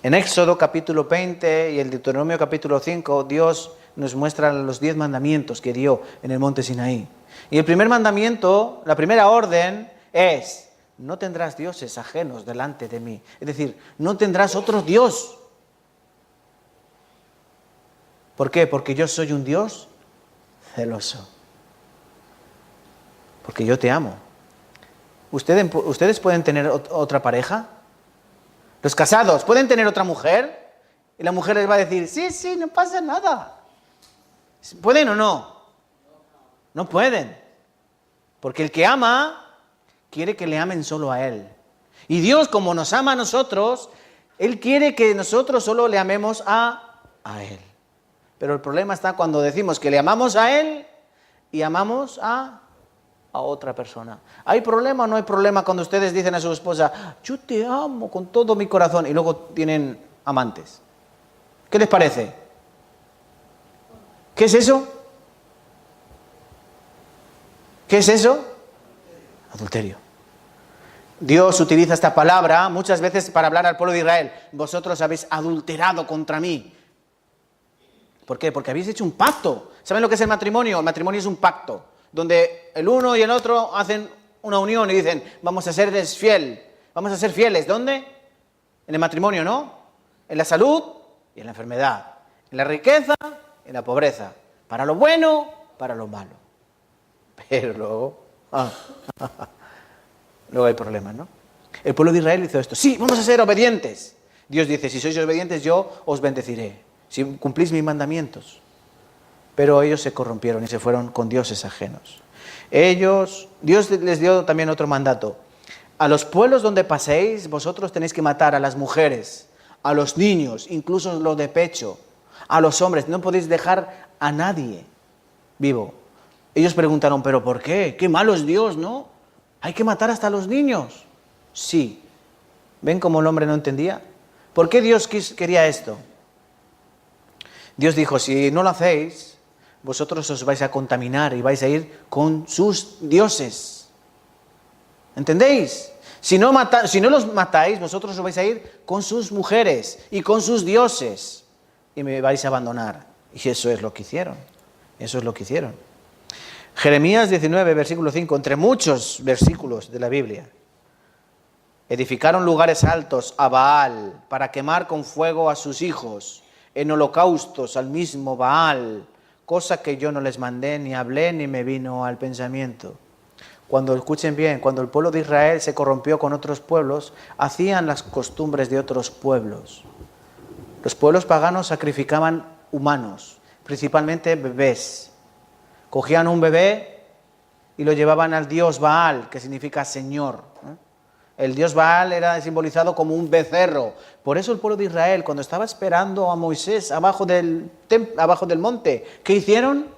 S1: En Éxodo capítulo 20 y el Deuteronomio capítulo 5, Dios nos muestra los 10 mandamientos que dio en el monte Sinaí. Y el primer mandamiento, la primera orden es, no tendrás dioses ajenos delante de mí. Es decir, no tendrás otro Dios. ¿Por qué? Porque yo soy un Dios celoso. Porque yo te amo. ¿Ustedes pueden tener otra pareja? Los casados, ¿pueden tener otra mujer? Y la mujer les va a decir, sí, no pasa nada. ¿Pueden o no? No pueden. Porque el que ama, quiere que le amen solo a Él. Y Dios, como nos ama a nosotros, Él quiere que nosotros solo le amemos a Él. Pero el problema está cuando decimos que le amamos a Él y amamos a otra persona. ¿Hay problema o no hay problema cuando ustedes dicen a su esposa, yo te amo con todo mi corazón, y luego tienen amantes? ¿Qué les parece? ¿Qué es eso? ¿Qué es eso? Adulterio. Dios utiliza esta palabra muchas veces para hablar al pueblo de Israel. Vosotros habéis adulterado contra mí. ¿Por qué? Porque habéis hecho un pacto. ¿Saben lo que es el matrimonio? El matrimonio es un pacto, donde el uno y el otro hacen una unión y dicen, vamos a serles fiel. Vamos a ser fieles. ¿Dónde? En el matrimonio, ¿no? En la salud y en la enfermedad. En la riqueza y en la pobreza. Para lo bueno, para lo malo. Pero luego hay problemas, ¿no? El pueblo de Israel hizo esto. Sí, vamos a ser obedientes. Dios dice, si sois obedientes yo os bendeciré, si cumplís mis mandamientos. Pero ellos se corrompieron y se fueron con dioses ajenos. Dios les dio también otro mandato. A los pueblos donde paséis, vosotros tenéis que matar a las mujeres, a los niños, incluso los de pecho, a los hombres. No podéis dejar a nadie vivo. Ellos preguntaron, ¿pero por qué? Qué malo es Dios, ¿no? Hay que matar hasta a los niños. Sí. ¿Ven cómo el hombre no entendía? ¿Por qué Dios quería esto? Dios dijo, si no lo hacéis, vosotros os vais a contaminar y vais a ir con sus dioses. ¿Entendéis? Si no los matáis, vosotros os vais a ir con sus mujeres y con sus dioses y me vais a abandonar. Y eso es lo que hicieron. Eso es lo que hicieron. Jeremías 19, versículo 5, entre muchos versículos de la Biblia. Edificaron lugares altos a Baal para quemar con fuego a sus hijos, en holocaustos al mismo Baal, cosa que yo no les mandé, ni hablé, ni me vino al pensamiento. Cuando, escuchen bien, cuando el pueblo de Israel se corrompió con otros pueblos, hacían las costumbres de otros pueblos. Los pueblos paganos sacrificaban humanos, principalmente bebés. Cogían un bebé y lo llevaban al dios Baal, que significa Señor. El dios Baal era simbolizado como un becerro. Por eso el pueblo de Israel, cuando estaba esperando a Moisés abajo del monte, ¿qué hicieron?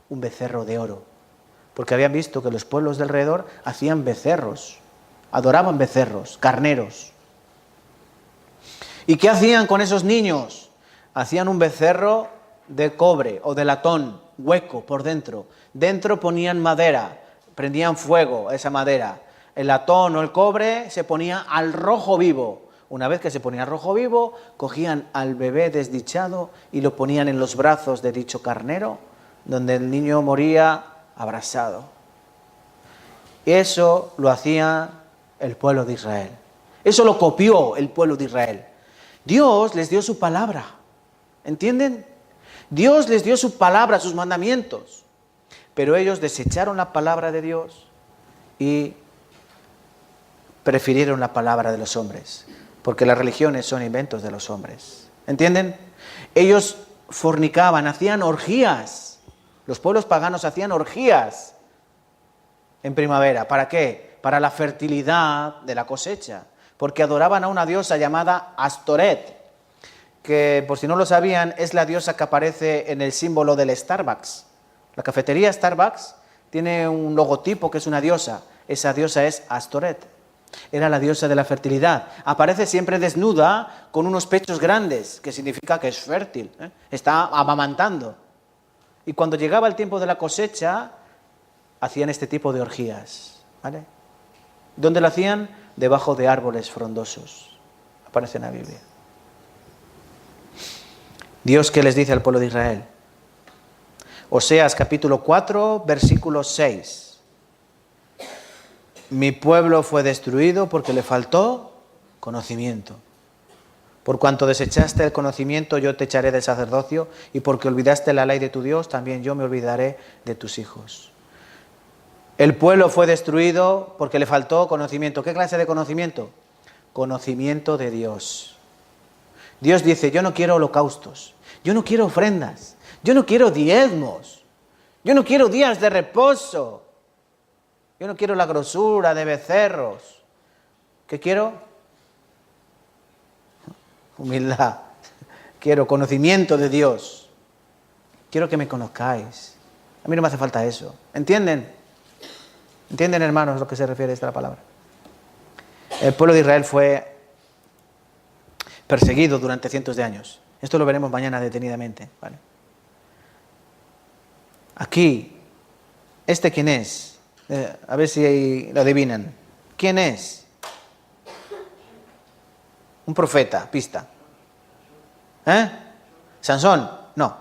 S1: Un becerro de oro. Porque habían visto que los pueblos de alrededor hacían becerros, adoraban becerros, carneros. ¿Y qué hacían con esos niños? Hacían un becerro de cobre o de latón, hueco por dentro. Dentro ponían madera, prendían fuego a esa madera. El latón o el cobre se ponía al rojo vivo. Una vez que se ponía al rojo vivo, cogían al bebé desdichado y lo ponían en los brazos de dicho carnero, donde el niño moría abrasado. Eso lo hacía el pueblo de Israel. Eso lo copió el pueblo de Israel. Dios les dio su palabra. ¿Entienden? Dios les dio su palabra, sus mandamientos. Pero ellos desecharon la palabra de Dios y prefirieron la palabra de los hombres. Porque las religiones son inventos de los hombres. ¿Entienden? Ellos fornicaban, hacían orgías. Los pueblos paganos hacían orgías en primavera. ¿Para qué? Para la fertilidad de la cosecha. Porque adoraban a una diosa llamada Astoret, que por si no lo sabían es la diosa que aparece en el símbolo del Starbucks. La cafetería Starbucks tiene un logotipo que es una diosa. Esa diosa es Astoret. Era la diosa de la fertilidad. Aparece siempre desnuda con unos pechos grandes, que significa que es fértil, está amamantando. Y cuando llegaba el tiempo de la cosecha, hacían este tipo de orgías. ¿Vale? ¿Dónde lo hacían? Debajo de árboles frondosos. Aparece en la Biblia. Dios, ¿qué les dice al pueblo de Israel? Oseas capítulo 4, versículo 6. Mi pueblo fue destruido porque le faltó conocimiento. Por cuanto desechaste el conocimiento, yo te echaré del sacerdocio, y porque olvidaste la ley de tu Dios, también yo me olvidaré de tus hijos. El pueblo fue destruido porque le faltó conocimiento. ¿Qué clase de conocimiento? Conocimiento de Dios. Dios dice, yo no quiero holocaustos, yo no quiero ofrendas, yo no quiero diezmos, yo no quiero días de reposo, yo no quiero la grosura de becerros. ¿Qué quiero? Humildad. Quiero conocimiento de Dios. Quiero que me conozcáis. A mí no me hace falta eso. ¿Entienden? ¿Entienden, hermanos, a lo que se refiere esta palabra? El pueblo de Israel fue perseguido durante cientos de años. Esto lo veremos mañana detenidamente, ¿vale? Aquí, ¿quién es? A ver si lo adivinan. ¿Quién es? Un profeta, pista. ¿Sansón? No.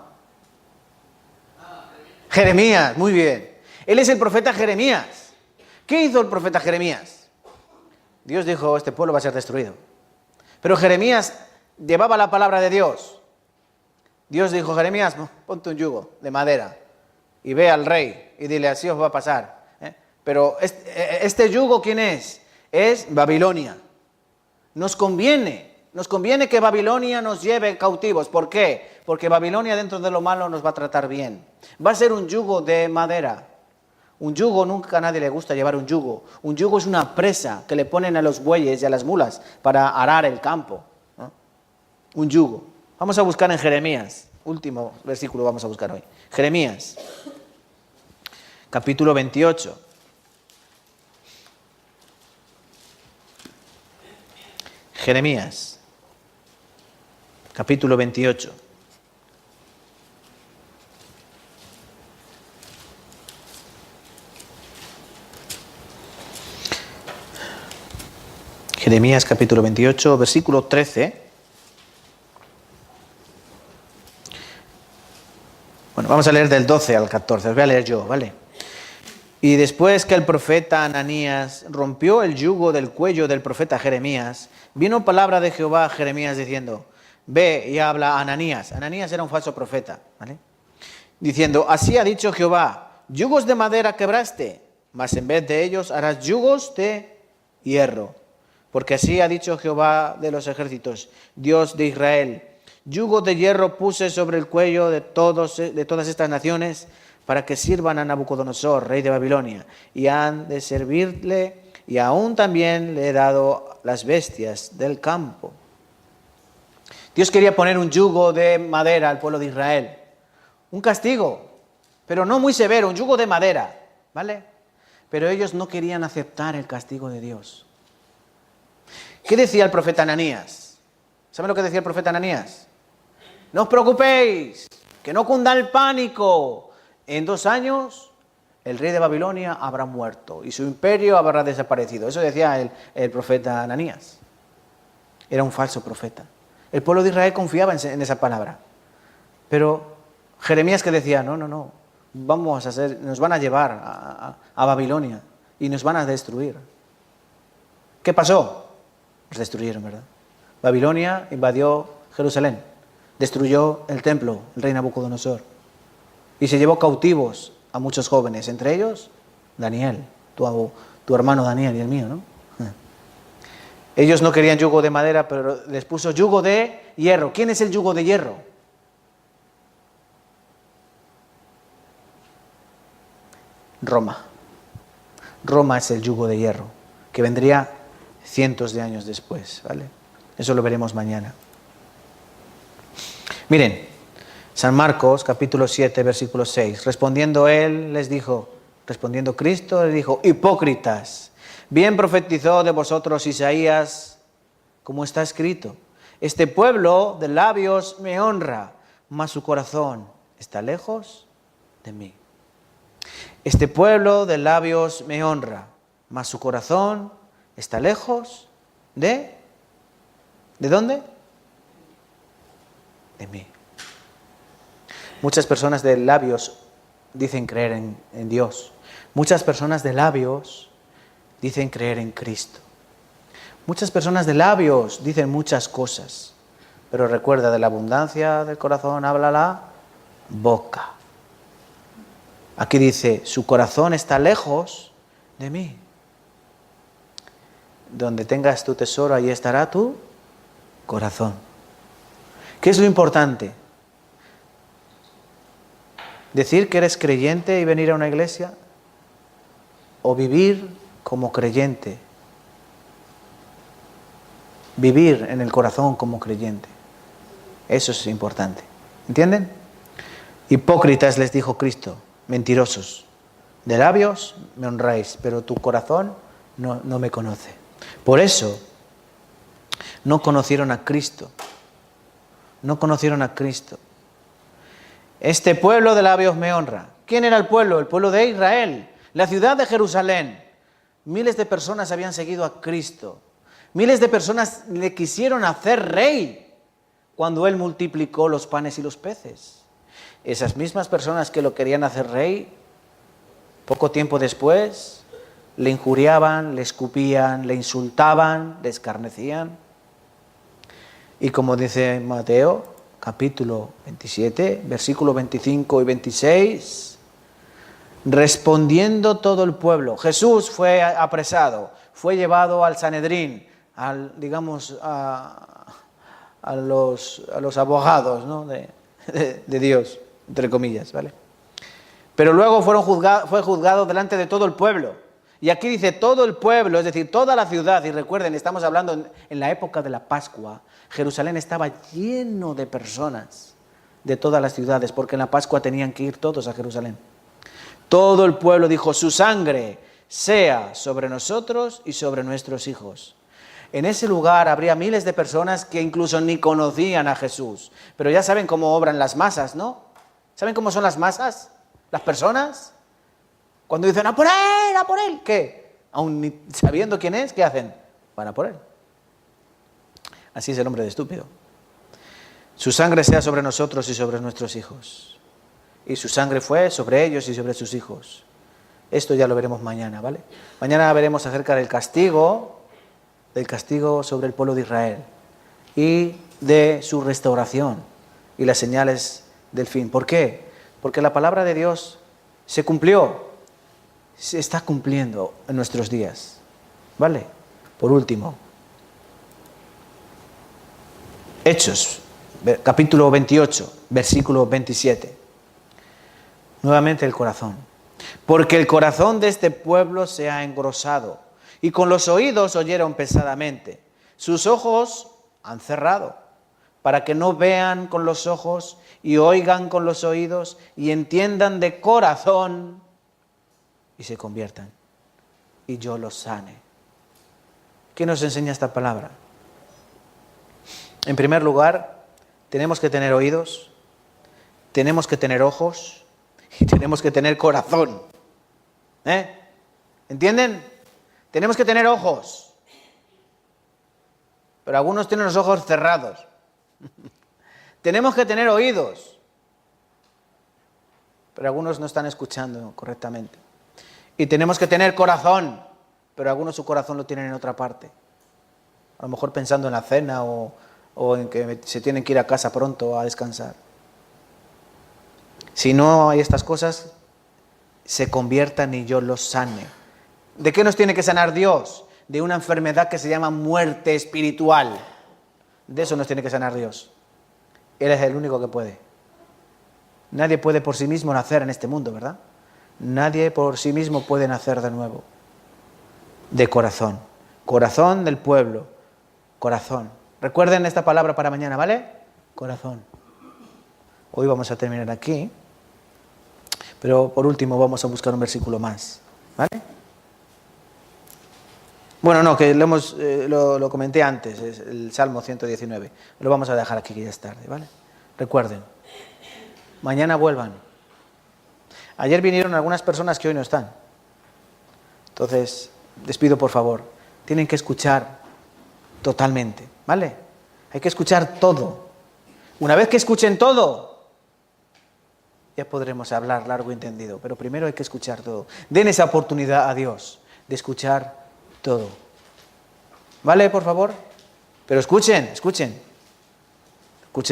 S1: Jeremías, muy bien. Él es el profeta Jeremías. ¿Qué hizo el profeta Jeremías? Dios dijo, este pueblo va a ser destruido. Pero Jeremías llevaba la palabra de Dios. Dios dijo, Jeremías, ponte un yugo de madera y ve al rey y dile, así os va a pasar. Pero este yugo, ¿quién es? Es Babilonia. Nos conviene Nos conviene que Babilonia nos lleve cautivos. ¿Por qué? Porque Babilonia dentro de lo malo nos va a tratar bien. Va a ser un yugo de madera. Un yugo, nunca a nadie le gusta llevar un yugo. Un yugo es una presa que le ponen a los bueyes y a las mulas para arar el campo, ¿no? Un yugo. Vamos a buscar en Jeremías. Último versículo vamos a buscar hoy. Jeremías, capítulo 28. Jeremías, capítulo 28. Jeremías capítulo 28, versículo 13. Bueno, vamos a leer del 12 al 14, os voy a leer yo, ¿vale? Y después que el profeta Ananías rompió el yugo del cuello del profeta Jeremías, vino palabra de Jehová a Jeremías diciendo, ve y habla a Ananías. Ananías era un falso profeta, ¿vale? Diciendo, así ha dicho Jehová, yugos de madera quebraste, mas en vez de ellos harás yugos de hierro. Porque así ha dicho Jehová de los ejércitos, Dios de Israel, yugo de hierro puse sobre el cuello de todas estas naciones para que sirvan a Nabucodonosor, rey de Babilonia, y han de servirle, y aún también le he dado las bestias del campo. Dios quería poner un yugo de madera al pueblo de Israel, un castigo, pero no muy severo, un yugo de madera, ¿vale? Pero ellos no querían aceptar el castigo de Dios. ¿Qué decía el profeta Ananías? ¿Saben lo que decía el profeta Ananías? No os preocupéis, que no cunda el pánico. En 2 años el rey de Babilonia habrá muerto y su imperio habrá desaparecido. Eso decía el profeta Ananías. Era un falso profeta. El pueblo de Israel confiaba en esa palabra. Pero Jeremías que decía, no, nos van a llevar a Babilonia y nos van a destruir. ¿Qué pasó? Los destruyeron, ¿verdad? Babilonia invadió Jerusalén, destruyó el templo, el rey Nabucodonosor, y se llevó cautivos a muchos jóvenes, entre ellos Daniel, tu hermano Daniel y el mío, ¿no? Ellos no querían yugo de madera, pero les puso yugo de hierro. ¿Quién es el yugo de hierro? Roma. Roma es el yugo de hierro, que vendría cientos de años después, ¿vale? Eso lo veremos mañana. Miren, San Marcos, capítulo 7, versículo 6. Respondiendo Cristo, les dijo, hipócritas, bien profetizó de vosotros Isaías, como está escrito, este pueblo de labios me honra, mas su corazón está lejos de mí. Este pueblo de labios me honra, mas su corazón está lejos ¿de dónde? De mí. Muchas personas de labios dicen creer en Dios. Muchas personas de labios dicen creer en Cristo. Muchas personas de labios dicen muchas cosas. Pero recuerda, de la abundancia del corazón habla la boca. Aquí dice, su corazón está lejos de mí. Donde tengas tu tesoro, ahí estará tu corazón. ¿Qué es lo importante? ¿Decir que eres creyente y venir a una iglesia? ¿O vivir como creyente? Vivir en el corazón como creyente. Eso es importante. ¿Entienden? Hipócritas, les dijo Cristo, mentirosos. De labios me honráis, pero tu corazón no me conoce. Por eso no conocieron a Cristo. No conocieron a Cristo. Este pueblo de labios me honra. ¿Quién era el pueblo? El pueblo de Israel, la ciudad de Jerusalén. Miles de personas habían seguido a Cristo. Miles de personas le quisieron hacer rey cuando Él multiplicó los panes y los peces. Esas mismas personas que lo querían hacer rey, poco tiempo después, le injuriaban, le escupían, le insultaban, le escarnecían. Y como dice Mateo, capítulo 27, versículos 25 y 26, respondiendo todo el pueblo, Jesús fue apresado, fue llevado al Sanedrín, a los abogados, ¿no? de Dios, entre comillas, ¿vale? Pero luego fue juzgado delante de todo el pueblo. Y aquí dice todo el pueblo, es decir, toda la ciudad. Y recuerden, estamos hablando en la época de la Pascua. Jerusalén estaba lleno de personas de todas las ciudades, porque en la Pascua tenían que ir todos a Jerusalén. Todo el pueblo dijo, su sangre sea sobre nosotros y sobre nuestros hijos. En ese lugar habría miles de personas que incluso ni conocían a Jesús. Pero ya saben cómo obran las masas, ¿no? ¿Saben cómo son las masas? Las personas. Cuando dicen, ¡a por él, a por él! ¿Qué? Aún ni sabiendo quién es, ¿qué hacen? Van a por él. Así es el hombre de estúpido. Su sangre sea sobre nosotros y sobre nuestros hijos. Y su sangre fue sobre ellos y sobre sus hijos. Esto ya lo veremos mañana, ¿vale? Mañana veremos acerca del castigo sobre el pueblo de Israel y de su restauración y las señales del fin. ¿Por qué? Porque la palabra de Dios se cumplió, se está cumpliendo en nuestros días, ¿vale? Por último, Hechos, capítulo 28, versículo 27. Nuevamente el corazón. Porque el corazón de este pueblo se ha engrosado y con los oídos oyeron pesadamente. Sus ojos han cerrado para que no vean con los ojos y oigan con los oídos y entiendan de corazón y se conviertan y yo los sane. ¿Qué nos enseña esta palabra? En primer lugar, tenemos que tener oídos, tenemos que tener ojos y tenemos que tener corazón. ¿Entienden? Tenemos que tener ojos, pero algunos tienen los ojos cerrados. Tenemos que tener oídos, pero algunos no están escuchando correctamente. Y tenemos que tener corazón, pero algunos su corazón lo tienen en otra parte. A lo mejor pensando en la cena o en que se tienen que ir a casa pronto a descansar. Si no hay estas cosas, se conviertan y yo los sane. ¿De qué nos tiene que sanar Dios? De una enfermedad que se llama muerte espiritual. De eso nos tiene que sanar Dios. Él es el único que puede. Nadie puede por sí mismo nacer en este mundo, ¿verdad? Nadie por sí mismo puede nacer de nuevo. De corazón. Corazón del pueblo. Corazón. Recuerden esta palabra para mañana, ¿vale? Corazón. Hoy vamos a terminar aquí. Pero por último vamos a buscar un versículo más, ¿vale? Bueno, no, que lo comenté antes, es el Salmo 119. Lo vamos a dejar aquí que ya es tarde, ¿vale? Recuerden, mañana vuelvan. Ayer vinieron algunas personas que hoy no están. Entonces, les pido por favor, tienen que escuchar totalmente, ¿vale? Hay que escuchar todo. Una vez que escuchen todo, ya podremos hablar largo y entendido, pero primero hay que escuchar todo. Den esa oportunidad a Dios de escuchar todo. ¿Vale, por favor? Pero escuchen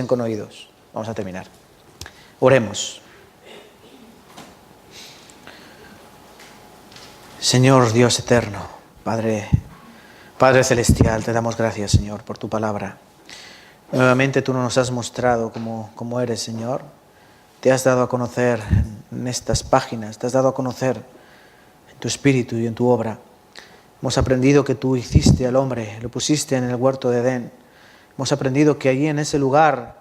S1: con oídos. Vamos a terminar. Oremos. Señor Dios eterno, Padre celestial, te damos gracias, Señor, por tu palabra. Nuevamente tú nos has mostrado cómo eres, Señor. Te has dado a conocer en estas páginas, te has dado a conocer en tu espíritu y en tu obra. Hemos aprendido que tú hiciste al hombre, lo pusiste en el huerto de Edén. Hemos aprendido que allí en ese lugar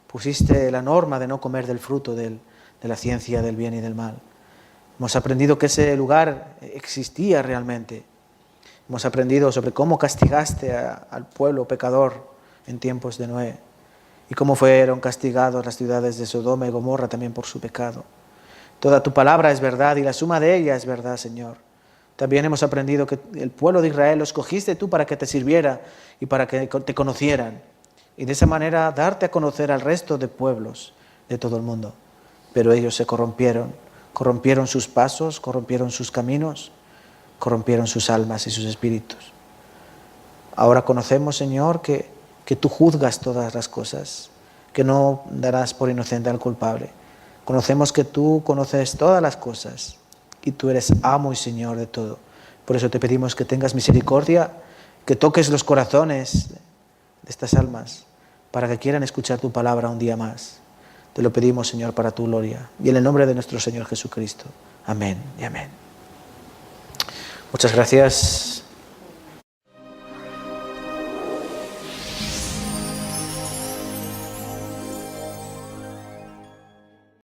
S1: pusiste la norma de no comer del fruto de la ciencia del bien y del mal. Hemos aprendido que ese lugar existía realmente. Hemos aprendido sobre cómo castigaste al pueblo pecador en tiempos de Noé y cómo fueron castigados las ciudades de Sodoma y Gomorra también por su pecado. Toda tu palabra es verdad y la suma de ella es verdad, Señor. También hemos aprendido que el pueblo de Israel lo escogiste tú para que te sirviera y para que te conocieran. Y de esa manera darte a conocer al resto de pueblos de todo el mundo. Pero ellos se corrompieron sus pasos, corrompieron sus caminos, corrompieron sus almas y sus espíritus. Ahora conocemos, Señor, que tú juzgas todas las cosas, que no darás por inocente al culpable. Conocemos que tú conoces todas las cosas y tú eres amo y Señor de todo. Por eso te pedimos que tengas misericordia que toques los corazones de estas almas para que quieran escuchar tu palabra un día más. Te lo pedimos, Señor, para tu gloria. Y en el nombre de nuestro Señor Jesucristo. Amén y amén. Muchas gracias.